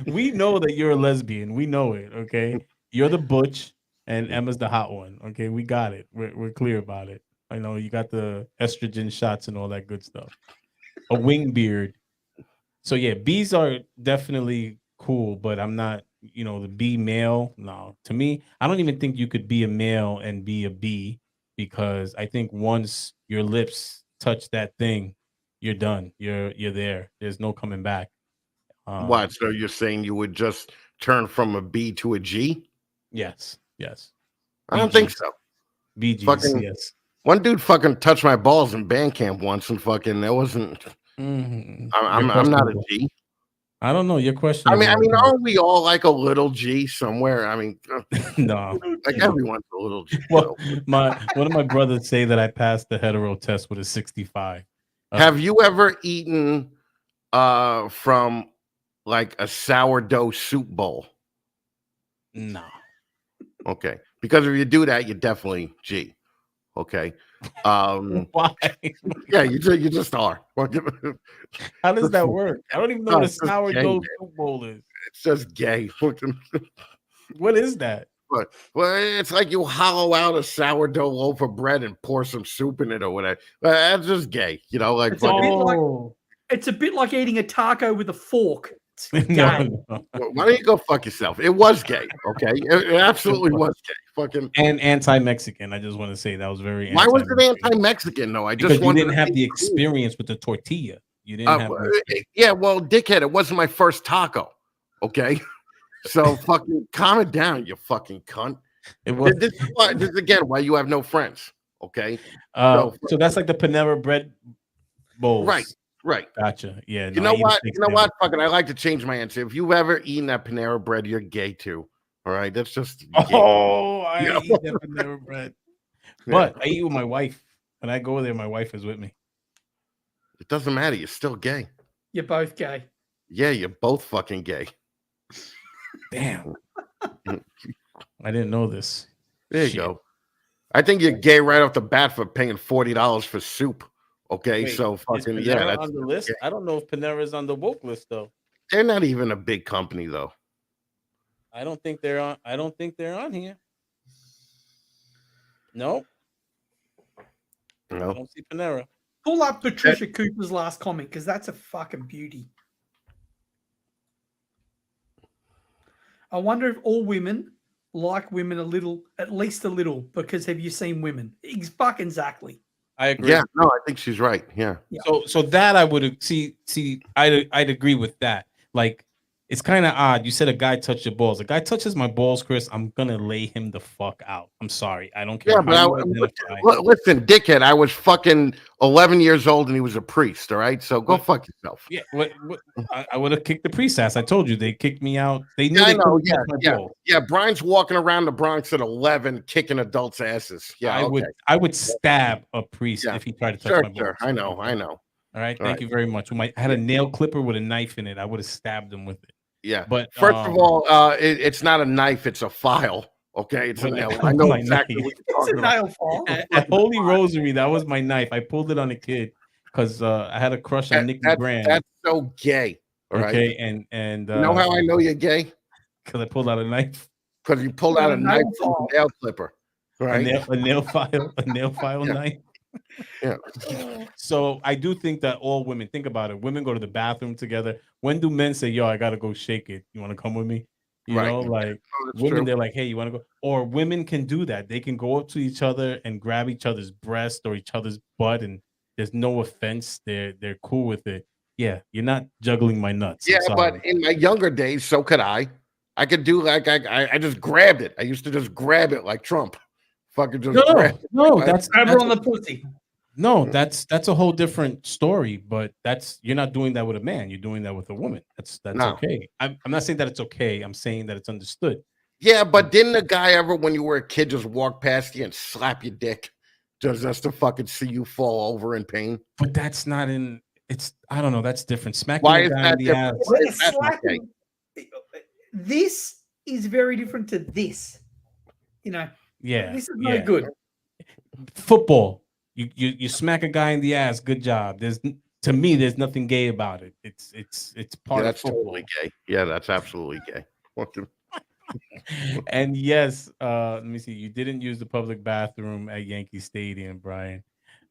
We know that you're a lesbian. We know it. Okay. You're the butch and Emma's the hot one. Okay. We got it. We're clear about it. I know you got the estrogen shots and all that good stuff. A wing beard. So yeah, B's are definitely cool, but I'm not, the B male. No, to me, I don't even think you could be a male and be a B because I think once your lips touch that thing, you're done. You're there. There's no coming back. What? So you're saying you would just turn from a B to a G? Yes. I don't think so. BGs, fucking, yes. One dude fucking touched my balls in band camp once, and fucking that wasn't. I'm not a G. I don't know your question. I mean, aren't we all like a little G somewhere? I mean, no, like everyone's a little G. Well, one of my brothers say that I passed the hetero test with a 65. Have you ever eaten from like a sourdough soup bowl? No. Okay, because if you do that, you're definitely G. Okay. Why? Yeah, you just are. How does that work? I don't even know what a sourdough soup bowl is. It's just gay. What is that? Well, it's like you hollow out a sourdough loaf of bread and pour some soup in it or whatever. That's just gay, like. It's a bit like eating a taco with a fork. no, Gay. no. Well, why don't you go fuck yourself? It was gay, okay? It absolutely was gay. Fucking. And anti-Mexican. I just want to say that was very Why was it anti-Mexican. anti-Mexican though? I just Because you wanted didn't to have be the cool. experience with the tortilla. You didn't have Yeah, well, dickhead, it wasn't my first taco. Okay, so fucking calm it down, you fucking cunt. it was This is again why you have no friends. Okay, so that's like the Panera bread bowls. right. Gotcha. Yeah. You no, I know eat a what? steak You know sandwich. what? Fucking, I like to change my answer. If you've ever eaten that Panera bread, you're gay too. All right, that's just gay. Oh, I Yeah. eat that Panera bread. But I eat with my wife. When I go there, my wife is with me. It doesn't matter. You're still gay. You're both gay. Yeah, you're both fucking gay. Damn. I didn't know this. There Shit. you go. I think you're gay right off the bat for paying $40 for soup. Okay, Wait, so is fucking Panera yeah, that's on the list. gay. I don't know if Panera is on the woke list though. They're not even a big company though. I don't think they're on. I don't think they're on here. No, I No, don't see Panera. Pull up Patricia Cooper's last comment because that's a fucking beauty. I wonder if all women like women a little, at least a little, because have you seen women? Fucking exactly. I agree. yeah, no, I think she's right. Yeah, So that I would see. I'd agree with that. Like, it's kind of odd. You said a guy touched your balls. A guy touches my balls, Chris. I'm gonna lay him the fuck out. I'm sorry. I don't care. yeah, but how you identify. listen, dickhead, I was fucking 11 years old and he was a priest. All right, so go fuck yourself. Yeah, what I would have kicked the priest ass. I told you they kicked me out. They knew Yeah, I they know. couldn't touch my balls. Yeah. Brian's walking around the Bronx at 11, kicking adults' asses. Yeah, I would stab a priest Yeah. if he tried to touch my balls. Sure. I know. All right, All thank you very much. I had a nail clipper with a knife in it. I would have stabbed him with it. Yeah, But first of all, it's not a knife; it's a file. Okay, it's a But nail. I know my exactly knife. what you're It's a talking about. nail file. At Holy Rosary, that was my knife. I pulled it on a kid because I had a crush on Nikki Brand. That's so gay. All right. Okay, and You know how I know you're gay? because I pulled out a knife, Because you pulled out a Nail knife from file. a nail clipper. Right? a nail file Yeah. knife. Yeah. So I do think that all women, think about it. Women go to the bathroom together. When do men say, "Yo, I gotta go shake it. You want to come with me?" You Right. know, like Oh, that's women, true. they're like, "Hey, you want to go?" Or women can do that. They can go up to each other and grab each other's breast or each other's butt, and there's no offense. They're cool with it. Yeah, you're not juggling my nuts. Yeah, I'm but sorry. in my younger days, so could I. I could do like I just grabbed it. I used to just grab it like Trump. Fucking just grab it. no, Right? that's Grab her on the pussy. no, that's a whole different story. But you're not doing that with a man. You're doing that with a woman. That's No. okay. I'm not saying that it's okay. I'm saying that it's understood. Yeah, but didn't a guy ever, when you were a kid, just walk past you and slap your dick just to fucking see you fall over in pain? But that's not in. It's I don't know. That's different. Smacking Why a is guy that in the different? ass. Why But is that not gay? This is very different to this. You know, Yeah, this is no yeah. good. Football. You smack a guy in the ass. Good job. To me, there's nothing gay about it. It's Yeah, part of that's football. totally gay. Yeah, that's absolutely gay. Fucking- And yes, let me see. You didn't use the public bathroom at Yankee Stadium, Brian.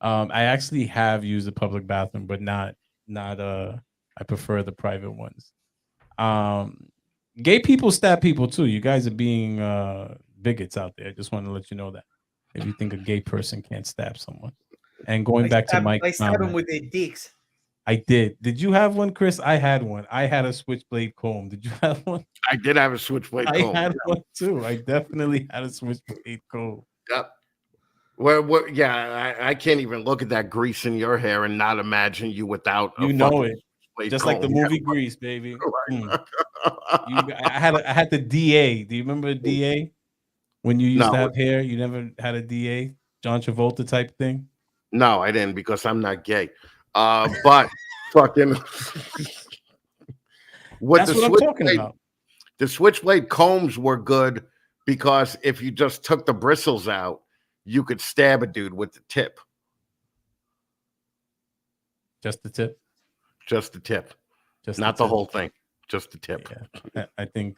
I actually have used the public bathroom, but not. I prefer the private ones. Gay people stab people too. You guys are being bigots out there. I just want to let you know that if you think a gay person can't stab someone. And going back to Mike's They stab them comment, with their dicks. I did. Did you have one, Chris? I had one. I had a switchblade comb. Did you have one? I did have a switchblade I comb. had one too. I definitely had a switchblade comb. Yep. Well, yeah, I can't even look at that grease in your hair and not imagine you without a You know fucking it. switchblade Just like the comb. movie Grease, baby. Right. I had the DA. Do you remember the DA? When you used No. to have hair, you never had a DA, John Travolta type thing. No, I didn't because I'm not gay. But fucking with That's the what I'm talking switchblade, about. the switchblade combs were good because if you just took the bristles out, you could stab a dude with the tip. Just the tip. Just the tip. Just Not the tip. whole thing. Just the tip. Yeah, I think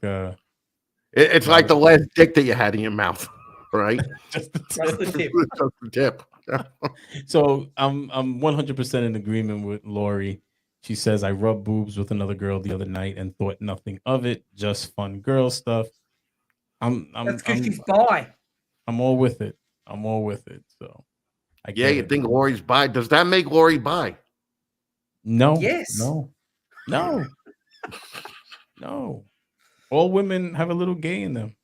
It's like the last dick that you had in your mouth, right? just the Just the tip. tip. Just the tip. So I'm 100% in agreement with Lori. She says, I rubbed boobs with another girl the other night and thought nothing of it. Just fun girl stuff. That's because she's bi. I'm all with it. I'm all with it. So I Yeah, get you it. think Lori's bi? Does that make Lori bi? No. Yes. No. No. No. All women have a little gay in them.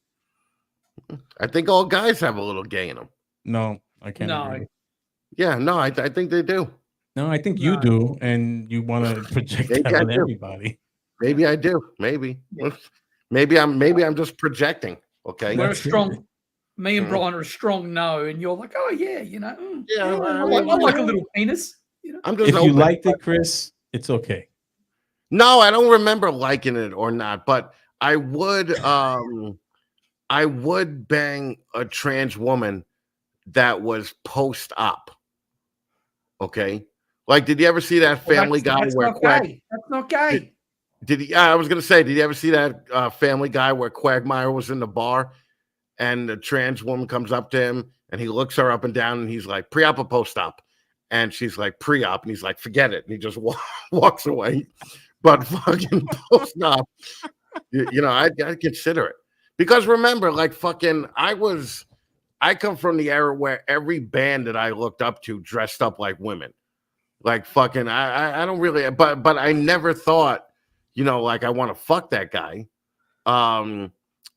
I think all guys have a little gay in them. No, I can't No. agree. Yeah, no, I think they do. No, I think you No. do, and you want to project Maybe that I on do. everybody. Maybe I do. Maybe. Yeah. Maybe I'm just projecting. Okay. We're a That's it. strong. Me and Mhm. Brian are a strong no, and you're like, oh yeah, Yeah, I like a little penis. I'm just If you open. liked it, Chris, it's okay. No, I don't remember liking it or not, but I would bang a trans woman that was post-op. Okay. Like, did you ever see that Well, Family Guy that's where not gay. That's not gay. did he? I was gonna say, did you ever see that Family Guy where Quagmire was in the bar and the trans woman comes up to him and he looks her up and down and he's like, pre-op or post-op? And she's like, pre-op, and he's like, forget it. And he just walks away. But fucking post-op, I'd consider it. Because remember, like fucking, I come from the era where every band that I looked up to dressed up like women. Like fucking, I don't really, but I never thought, like I want to fuck that guy.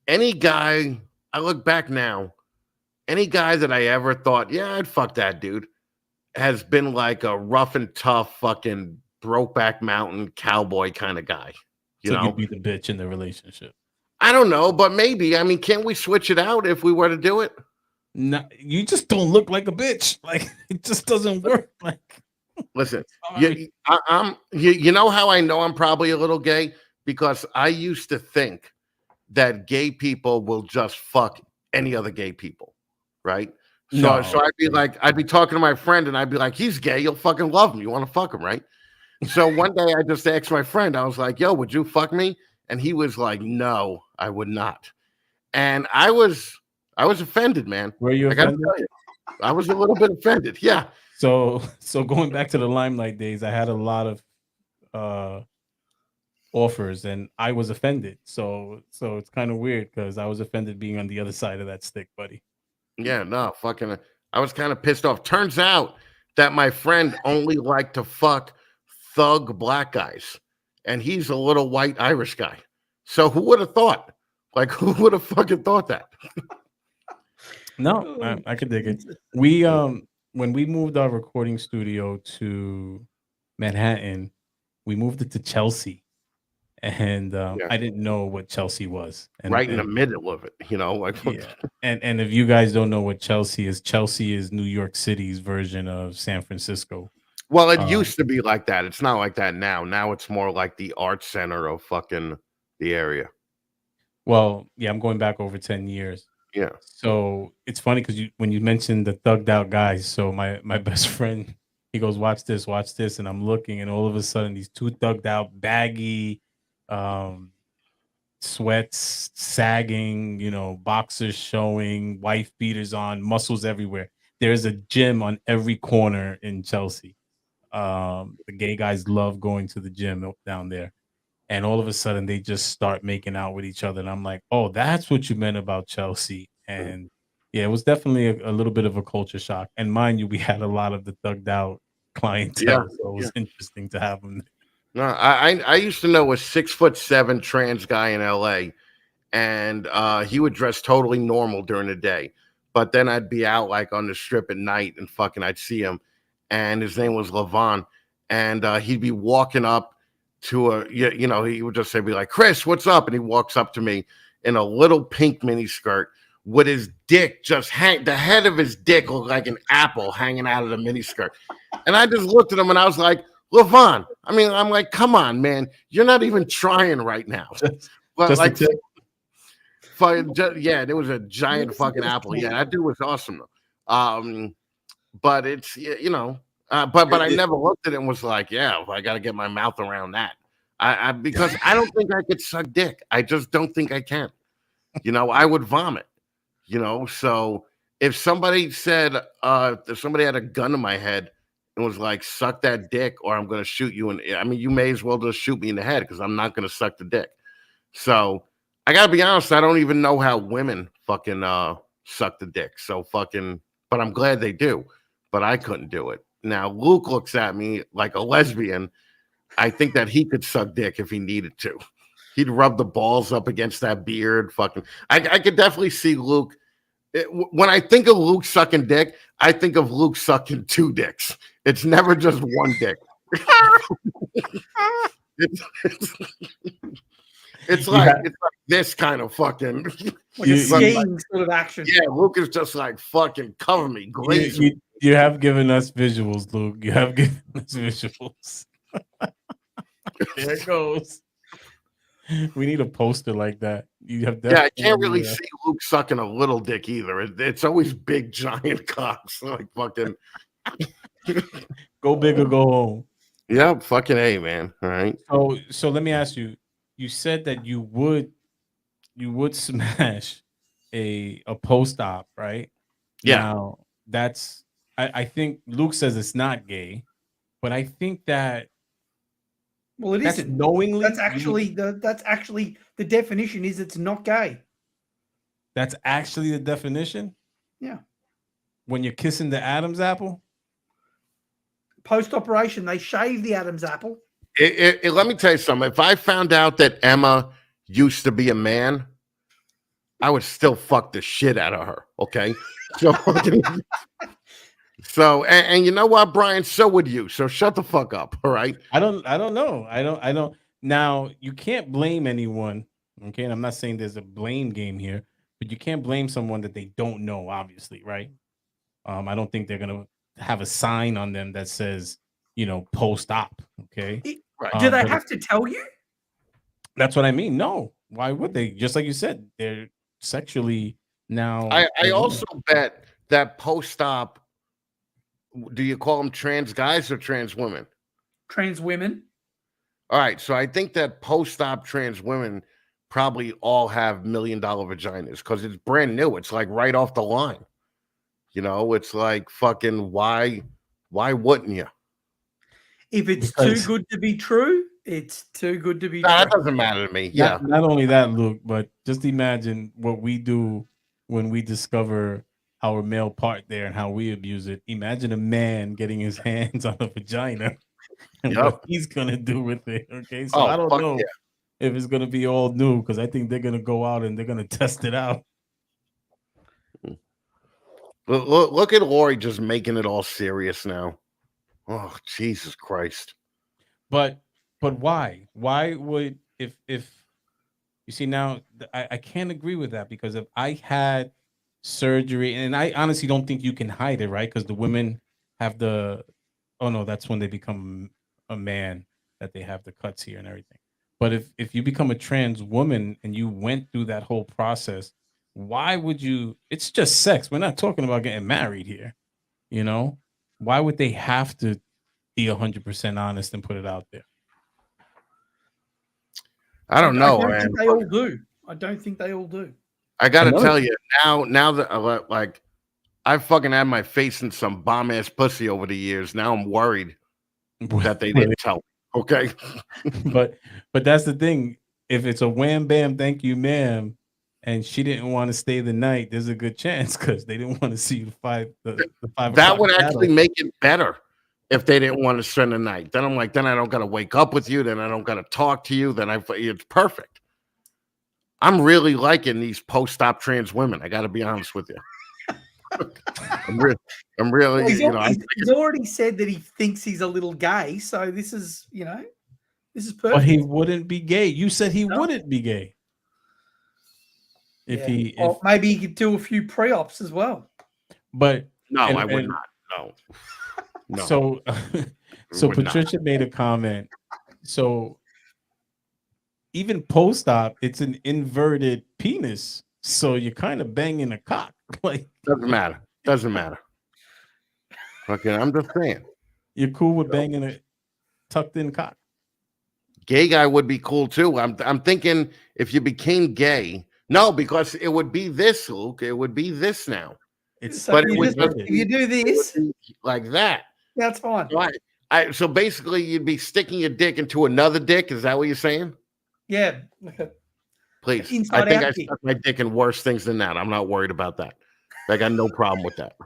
Any guy, I look back now, any guy that I ever thought, yeah, I'd fuck that dude, has been like a rough and tough fucking Brokeback Mountain cowboy kind of guy. So you'd be the bitch in the relationship. I don't know, but maybe. I mean, can't we switch it out if we were to do it? No, you just don't look like a bitch. Like it just doesn't work. Like Listen, sorry. you know how I know I'm probably a little gay? Because I used to think that gay people will just fuck any other gay people, right? So, No. so I'd be talking to my friend and I'd be like, he's gay, you'll fucking love him. You want to fuck him, right? So one day I just asked my friend, I was like, yo, would you fuck me? And he was like, no, I would not. And I was offended, man. Were you I gotta offended? tell you, I was a little bit offended. Yeah. So going back to the Limelight days, I had a lot of offers and I was offended. So it's kind of weird because I was offended being on the other side of that stick, buddy. Yeah, no, fucking I was kind of pissed off. Turns out that my friend only liked to fuck thug black guys, and he's a little white Irish guy. So who would have thought? Like, who would have fucking thought that? No, I could dig it. We when we moved our recording studio to Manhattan, we moved it to Chelsea. And Yeah. I didn't know what Chelsea was. And, Right in the middle of it, like yeah. And if you guys don't know what Chelsea is New York City's version of San Francisco. Well, it used to be like that. It's not like that now. Now it's more like the art center of fucking the area. Well, yeah, I'm going back over 10 years. Yeah. So it's funny because when you mentioned the thugged out guys, so my best friend, he goes, watch this, and I'm looking, and all of a sudden these two thugged out, baggy, sweats sagging, boxers showing, wife beaters on, muscles everywhere. There's a gym on every corner in Chelsea. The gay guys love going to the gym down there. And all of a sudden they just start making out with each other. And I'm like, oh, that's what you meant about Chelsea. And yeah, it was definitely a little bit of a culture shock. And mind you, we had a lot of the thugged out clientele. So it was interesting to have them. No, I used to know a 6'7" trans guy in LA, and he would dress totally normal during the day. But then I'd be out like on the strip at night and fucking I'd see him, and his name was Levon, and he'd be walking up to he would just say, be like, Chris, what's up? And he walks up to me in a little pink mini skirt with his dick the head of his dick looked like an apple hanging out of the mini skirt. And I just looked at him and I was like, Levon, I'm like, come on, man. You're not even trying right now. But like, yeah, there was a giant fucking apple. Yeah, that dude was awesome. But it's, but I never looked at it and was like, yeah, I got to get my mouth around that. Because I don't think I could suck dick. I just don't think I can. I would vomit. So if somebody said, if somebody had a gun to my head and was like, "Suck that dick, or I'm gonna shoot you." And I mean, you may as well just shoot me in the head because I'm not gonna suck the dick. So I gotta be honest, I don't even know how women fucking suck the dick. So fucking, but I'm glad they do. But I couldn't do it. Now Luke looks at me like a lesbian. I think that he could suck dick if he needed to. He'd rub the balls up against that beard. Fucking, I could definitely see Luke. When I think of Luke sucking dick, I think of Luke sucking two dicks. It's never just one dick. it's, it's like this kind of fucking like a skiing sort of action. Yeah, Luke is just like fucking cover me, glaze me. You have given us visuals, Luke. You have given us visuals. There it goes. We need a poster like that. You have I can't really see Luke sucking a little dick either. It's always big giant cocks. Like fucking go big or go home. Yeah, fucking A, man. All right. So let me ask you. You said that you would smash a post-op, right? Yeah. Now that's I think Luke says it's not gay, but I think that well, it isn't knowingly. That's actually the definition is it's not gay. That's actually the definition. Yeah. When you're kissing the Adam's apple. Post-operation, they shave the Adam's apple. Let me tell you something. If I found out that Emma used to be a man, I would still fuck the shit out of her. Okay. So, and you know what, Brian? So would you. So shut the fuck up. All right. I don't know. I don't. Now you can't blame anyone. Okay. And I'm not saying there's a blame game here, but you can't blame someone that they don't know, obviously. Right. I don't think they're going to have a sign on them that says, post-op. Okay. Do they have to tell you? That's what I mean. No. Why would they? Just like you said, they're sexually now. I also bet that post-op, do you call them trans guys or trans women? Trans women. All right. So I think that post-op trans women probably all have $1 million vaginas because it's brand new. It's like right off the line. It's like fucking why wouldn't you? If it's too good to be true, it's too good to be true. That doesn't matter to me. Yeah. Not only that, Luke, but just imagine what we do when we discover our male part there and how we abuse it. Imagine a man getting his hands on a vagina and what he's gonna do with it. Okay, so I don't know if it's gonna be all new because I think they're gonna go out and they're gonna test it out. Look at Lori just making it all serious now. Oh, Jesus Christ! But why? Why would if you see now? I can't agree with that because if I had surgery, and I honestly don't think you can hide it, right? Because the women have that's when they become a man that they have the cuts here and everything. But if you become a trans woman and you went through that whole process, why would you? It's just sex. We're not talking about getting married here. Why would they have to be 100% honest and put it out there? I don't know. I don't think they all do. I don't think they all do. I gotta tell you now that like I fucking had my face in some bomb ass pussy over the years. Now I'm worried that they didn't tell me. Okay. but that's the thing. If it's a wham bam, thank you, ma'am, and she didn't want to stay the night, there's a good chance because they didn't want to see you the 5 That would actually make it better if they didn't want to spend the night. Then I'm like, then I don't gotta wake up with you, then I don't gotta talk to you, then it's perfect. I'm really liking these post-op trans women. I gotta be honest with you. I'm really he's already said that he thinks he's a little gay, so this is perfect. But he wouldn't be gay. You said he wouldn't be gay. If maybe he could do a few pre-ops as well. But no, I would not. No. So Patricia made a comment. So even post-op, it's an inverted penis. So you're kind of banging a cock. Like doesn't matter. Okay, I'm just saying. You're cool with banging a tucked in cock. Gay guy would be cool too. I'm thinking if you became gay, no, because it would be this, Luke. It would be this now. If you do this like that. That's fine. Right. So basically, you'd be sticking your dick into another dick. Is that what you're saying? Yeah. Please. I Inside think out I dick. stuck my dick in worse things than that. I'm not worried about that. I got no problem with that.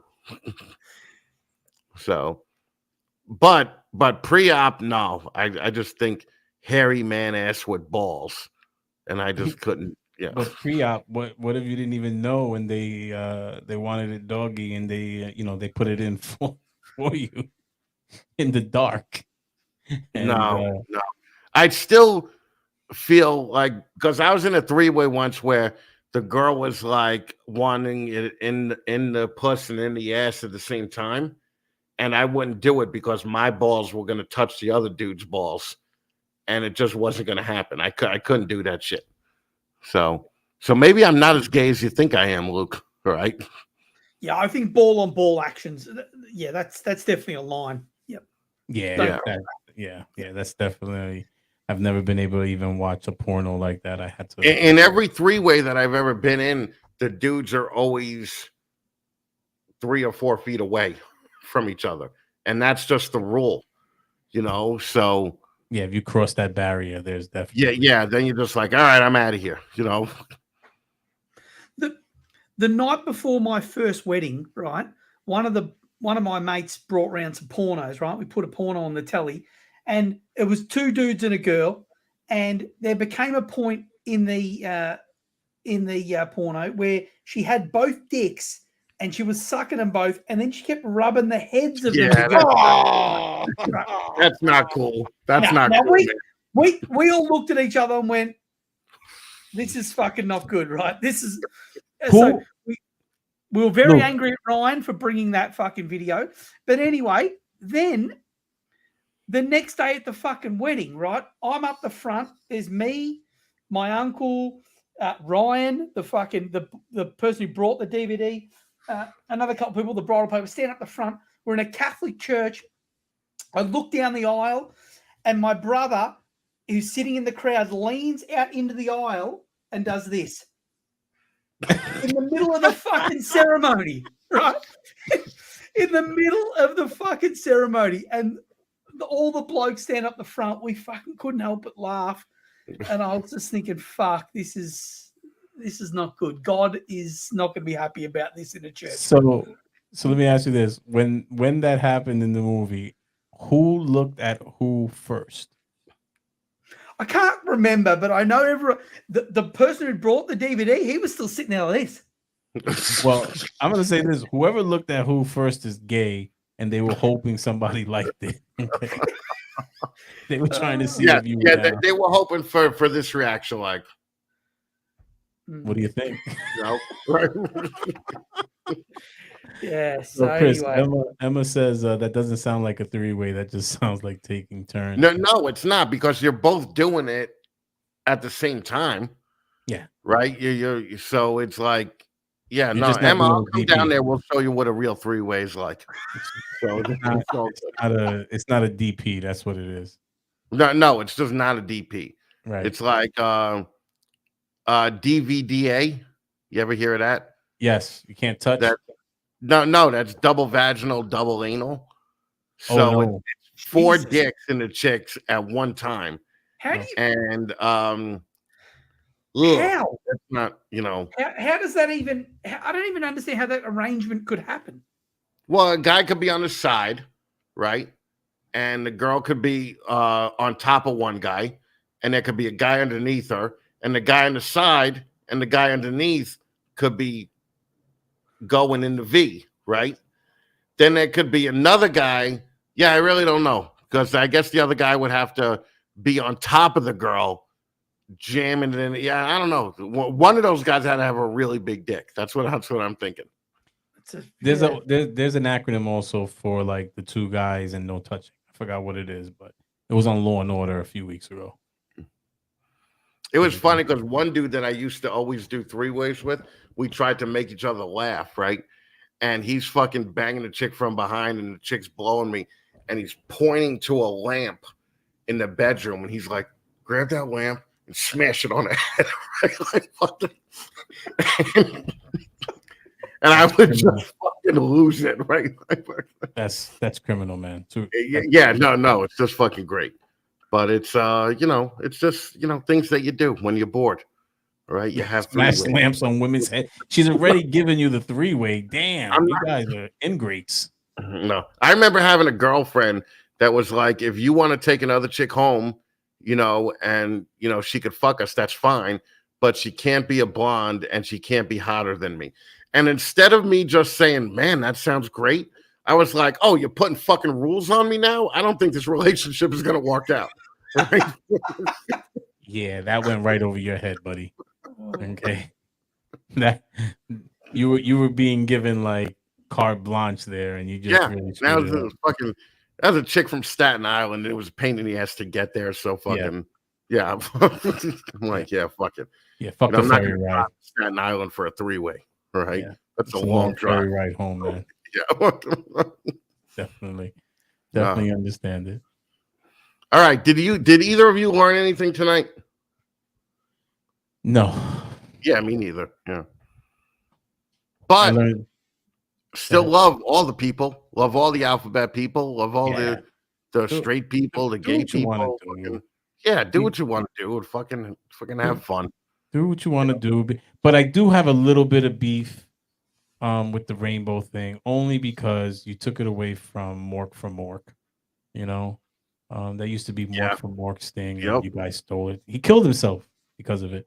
So, but pre-op, no. I just think hairy man ass with balls, and I just couldn't. Yeah. But pre-op, what if you didn't even know when they wanted it doggy and they they put it in for you in the dark? And No. I'd still feel like, because I was in a three-way once where the girl was like wanting it in the puss and in the ass at the same time, and I wouldn't do it because my balls were going to touch the other dude's balls, and it just wasn't going to happen. I couldn't do that shit. So maybe I'm not as gay as you think I am, Luke. Right? Yeah, I think ball on ball actions. Yeah, that's definitely a line. Yep. yeah, that's definitely. I've never been able to even watch a porno like that. I had to. In every three-way that I've ever been in, the dudes are always 3 or 4 feet away from each other, and that's just the rule, So yeah, if you cross that barrier, there's definitely yeah. Then you're just like, all right, I'm out of here, The night before my first wedding, right? One of my mates brought around some pornos, right? We put a porno on the telly, and it was 2 dudes and a girl, and there became a point in the porno where she had both dicks and she was sucking them both, and then she kept rubbing the heads of them together. That's not cool. That's Now, not now cool. we all looked at each other and went, "This is fucking not good, right? This is." Who? So we were very angry at Ryan for bringing that fucking video. But anyway, then the next day at the fucking wedding, right? I'm up the front. There's me, my uncle, Ryan, the person who brought the DVD, another couple of people, the bridal paper, stand up the front. We're in a Catholic church. I look down the aisle, and my brother, who's sitting in the crowd, leans out into the aisle and does this. In the middle of the fucking ceremony, right? In the middle of the fucking ceremony, and all the blokes stand up the front. We fucking couldn't help but laugh, and I was just thinking, "Fuck, this is not good. God is not going to be happy about this in a church." So let me ask you this: when that happened in the movie, who looked at who first? I can't remember, but I know the person who brought the DVD, he was still sitting there like this. Well, I'm going to say this: whoever looked at who first is gay, and they were hoping somebody liked it. Okay? They were trying to see if you. Yeah, they were hoping for this reaction, like, what do you think? Right? Yeah. So Chris, anyway. Emma says that doesn't sound like a three-way. That just sounds like taking turns. No, it's not, because you're both doing it at the same time. Yeah. Right. You're so it's like, yeah. You're No, just not Emma, doing I'll it come DP. down there. We'll show you what a real three-way is like. So It's not a DP. That's what it is. No, it's just not a DP. Right. It's like DVDA. You ever hear of that? Yes. You can't touch. That. No, that's double vaginal, double anal. So it's 4 dicks in the chicks at one time. How do you? And how? That's not, How does that even? I don't even understand how that arrangement could happen. Well, a guy could be on the side, right? And the girl could be on top of one guy, and there could be a guy underneath her, and the guy on the side and the guy underneath could be going in the V, right? Then there could be another guy. Yeah, I really don't know, because I guess the other guy would have to be on top of the girl, jamming it in. Yeah, I don't know. One of those guys had to have a really big dick. That's what I'm thinking. There's an acronym also for like the 2 guys and no touching. I forgot what it is, but it was on Law and Order a few weeks ago. It was funny because one dude that I used to always do 3-ways with, we tried to make each other laugh, right? And he's fucking banging the chick from behind, and the chick's blowing me, and he's pointing to a lamp in the bedroom, and he's like, "Grab that lamp and smash it on her head." Right? Like, and I would just fucking lose it, right? That's criminal, man. Yeah, no, it's just fucking great. But it's it's just things that you do when you're bored, right? You have smash three-way. lamps on women's head. She's already giving you the three-way. Damn, you guys are ingrates. No, I remember having a girlfriend that was like, if you want to take another chick home, and she could fuck us, that's fine, but she can't be a blonde and she can't be hotter than me. And instead of me just saying, man, that sounds great, I was like, oh, you're putting fucking rules on me now? I don't think this relationship is going to work out. Right? Yeah, that went right over your head, buddy. Okay. That you were being given like carte blanche there, and you just really that was a chick from Staten Island. And it was a pain in the ass to get there. So fucking I'm like, yeah, fuck it. Yeah, fuck the ferry ride. Staten Island for a three-way, right? Yeah. That's a long drive. Ferry ride home, man. Yeah, definitely understand it. All right, did either of you learn anything tonight? No. Yeah, me neither. Yeah, but still love all the people, love all the alphabet people, love all the straight people, the gay people. Do what you want to do and fucking have fun. Do what you want to do. But I do have a little bit of beef with the rainbow thing, only because you took it away from Mork from Mork. That used to be Mork from Mork's thing. And you guys stole it. He killed himself because of it.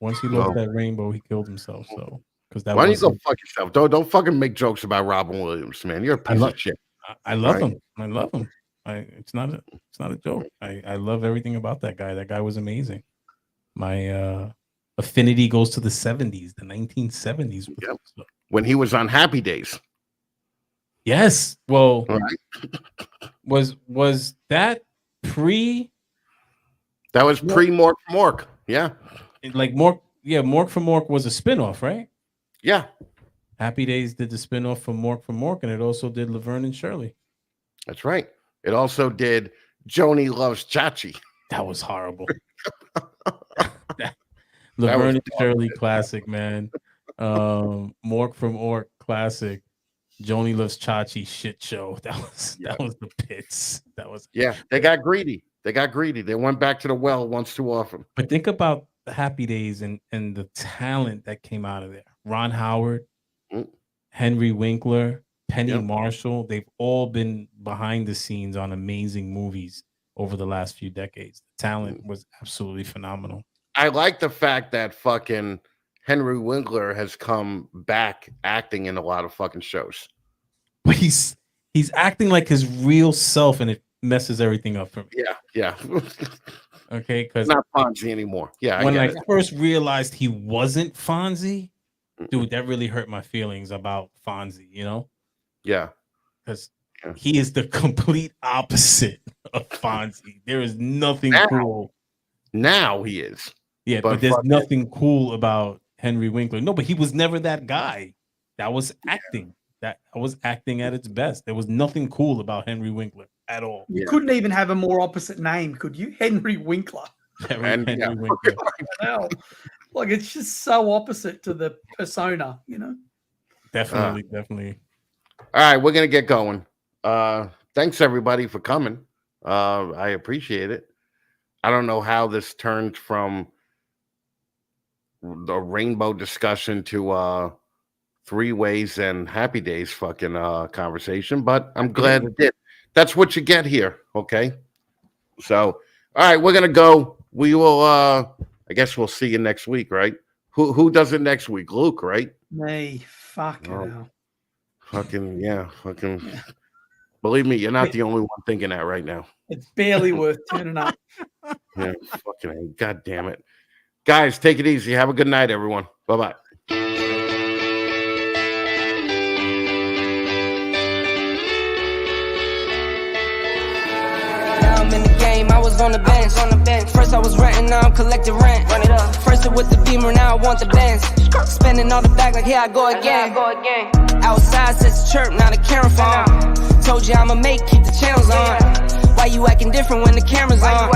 Once he lost that rainbow, he killed himself. So because that. Why don't you go fuck yourself? Don't fucking make jokes about Robin Williams, man. You're a piece of shit. I love him. I love him. It's not a joke. I love everything about that guy. That guy was amazing. My affinity goes to the 70s, the 1970s. When he was on Happy Days. Yes. Well, was that pre? That was pre Mork from Mork. Yeah. Like Mork. Yeah, Mork from Mork was a spinoff, right? Yeah. Happy Days did the spinoff from Mork, and it also did Laverne and Shirley. That's right. It also did Joni Loves Chachi. That was horrible. Laverne and Shirley classic, man. Mork from Mork classic. Joni Loves Chachi shit show. That was the pits. They got greedy. They went back to the well once too often. But think about the Happy Days and the talent that came out of there. Ron Howard, Henry Winkler, Penny Marshall. They've all been behind the scenes on amazing movies over the last few decades. The talent was absolutely phenomenal. I like the fact that fucking Henry Winkler has come back acting in a lot of fucking shows. But he's acting like his real self, and it messes everything up for me. Yeah. Okay, because not Fonzie anymore. Yeah, when I first realized he wasn't Fonzie, dude, that really hurt my feelings about Fonzie. Yeah, because he is the complete opposite of Fonzie. There is nothing cool. Now he is. Yeah, but there's nothing cool about Henry Winkler. No, but he was never that guy. That was acting. That was acting at its best. There was nothing cool about Henry Winkler at all. You couldn't even have a more opposite name, could you? Henry Winkler. Henry Winkler. Like, it's just so opposite to the persona, Definitely. All right, we're gonna get going. Thanks everybody for coming. I appreciate it. I don't know how this turned from the rainbow discussion to three ways and Happy Days fucking conversation, but I'm glad it did. That's what you get here. Okay. So, all right, we're gonna go. We will I guess we'll see you next week, right? Who does it next week? Luke, right? Me. Fucking hell. Fucking yeah. Believe me, you're not the only one thinking that right now. It's barely worth turning up. Yeah, fucking God damn it. Guys, take it easy. Have a good night, everyone. Bye-bye. I'm in the game, I was on the bench. First I was renting, now I'm collecting rent. Run it up. First it was the Beamer, now I want the Benz. Spending all the bag like here I go again. Outside says the chirp, now the camera phone. Told you I'ma keep the channels on. Why you acting different when the camera's on?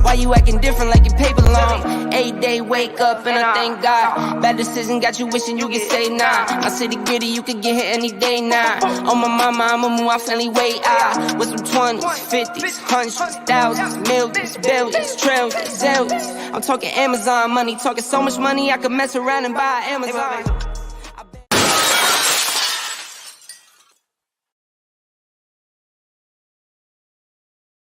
Why you acting different like your paper long? 8-day wake up and I thank God. Bad decision got you wishing you could say nah. My city gritty, you could get hit any day now. On my mama, I'ma move my family way out. With some 20s, 50s, hundreds, thousands, millions, billions, trillions, zillions. I'm talking Amazon money, talking so much money I could mess around and buy Amazon.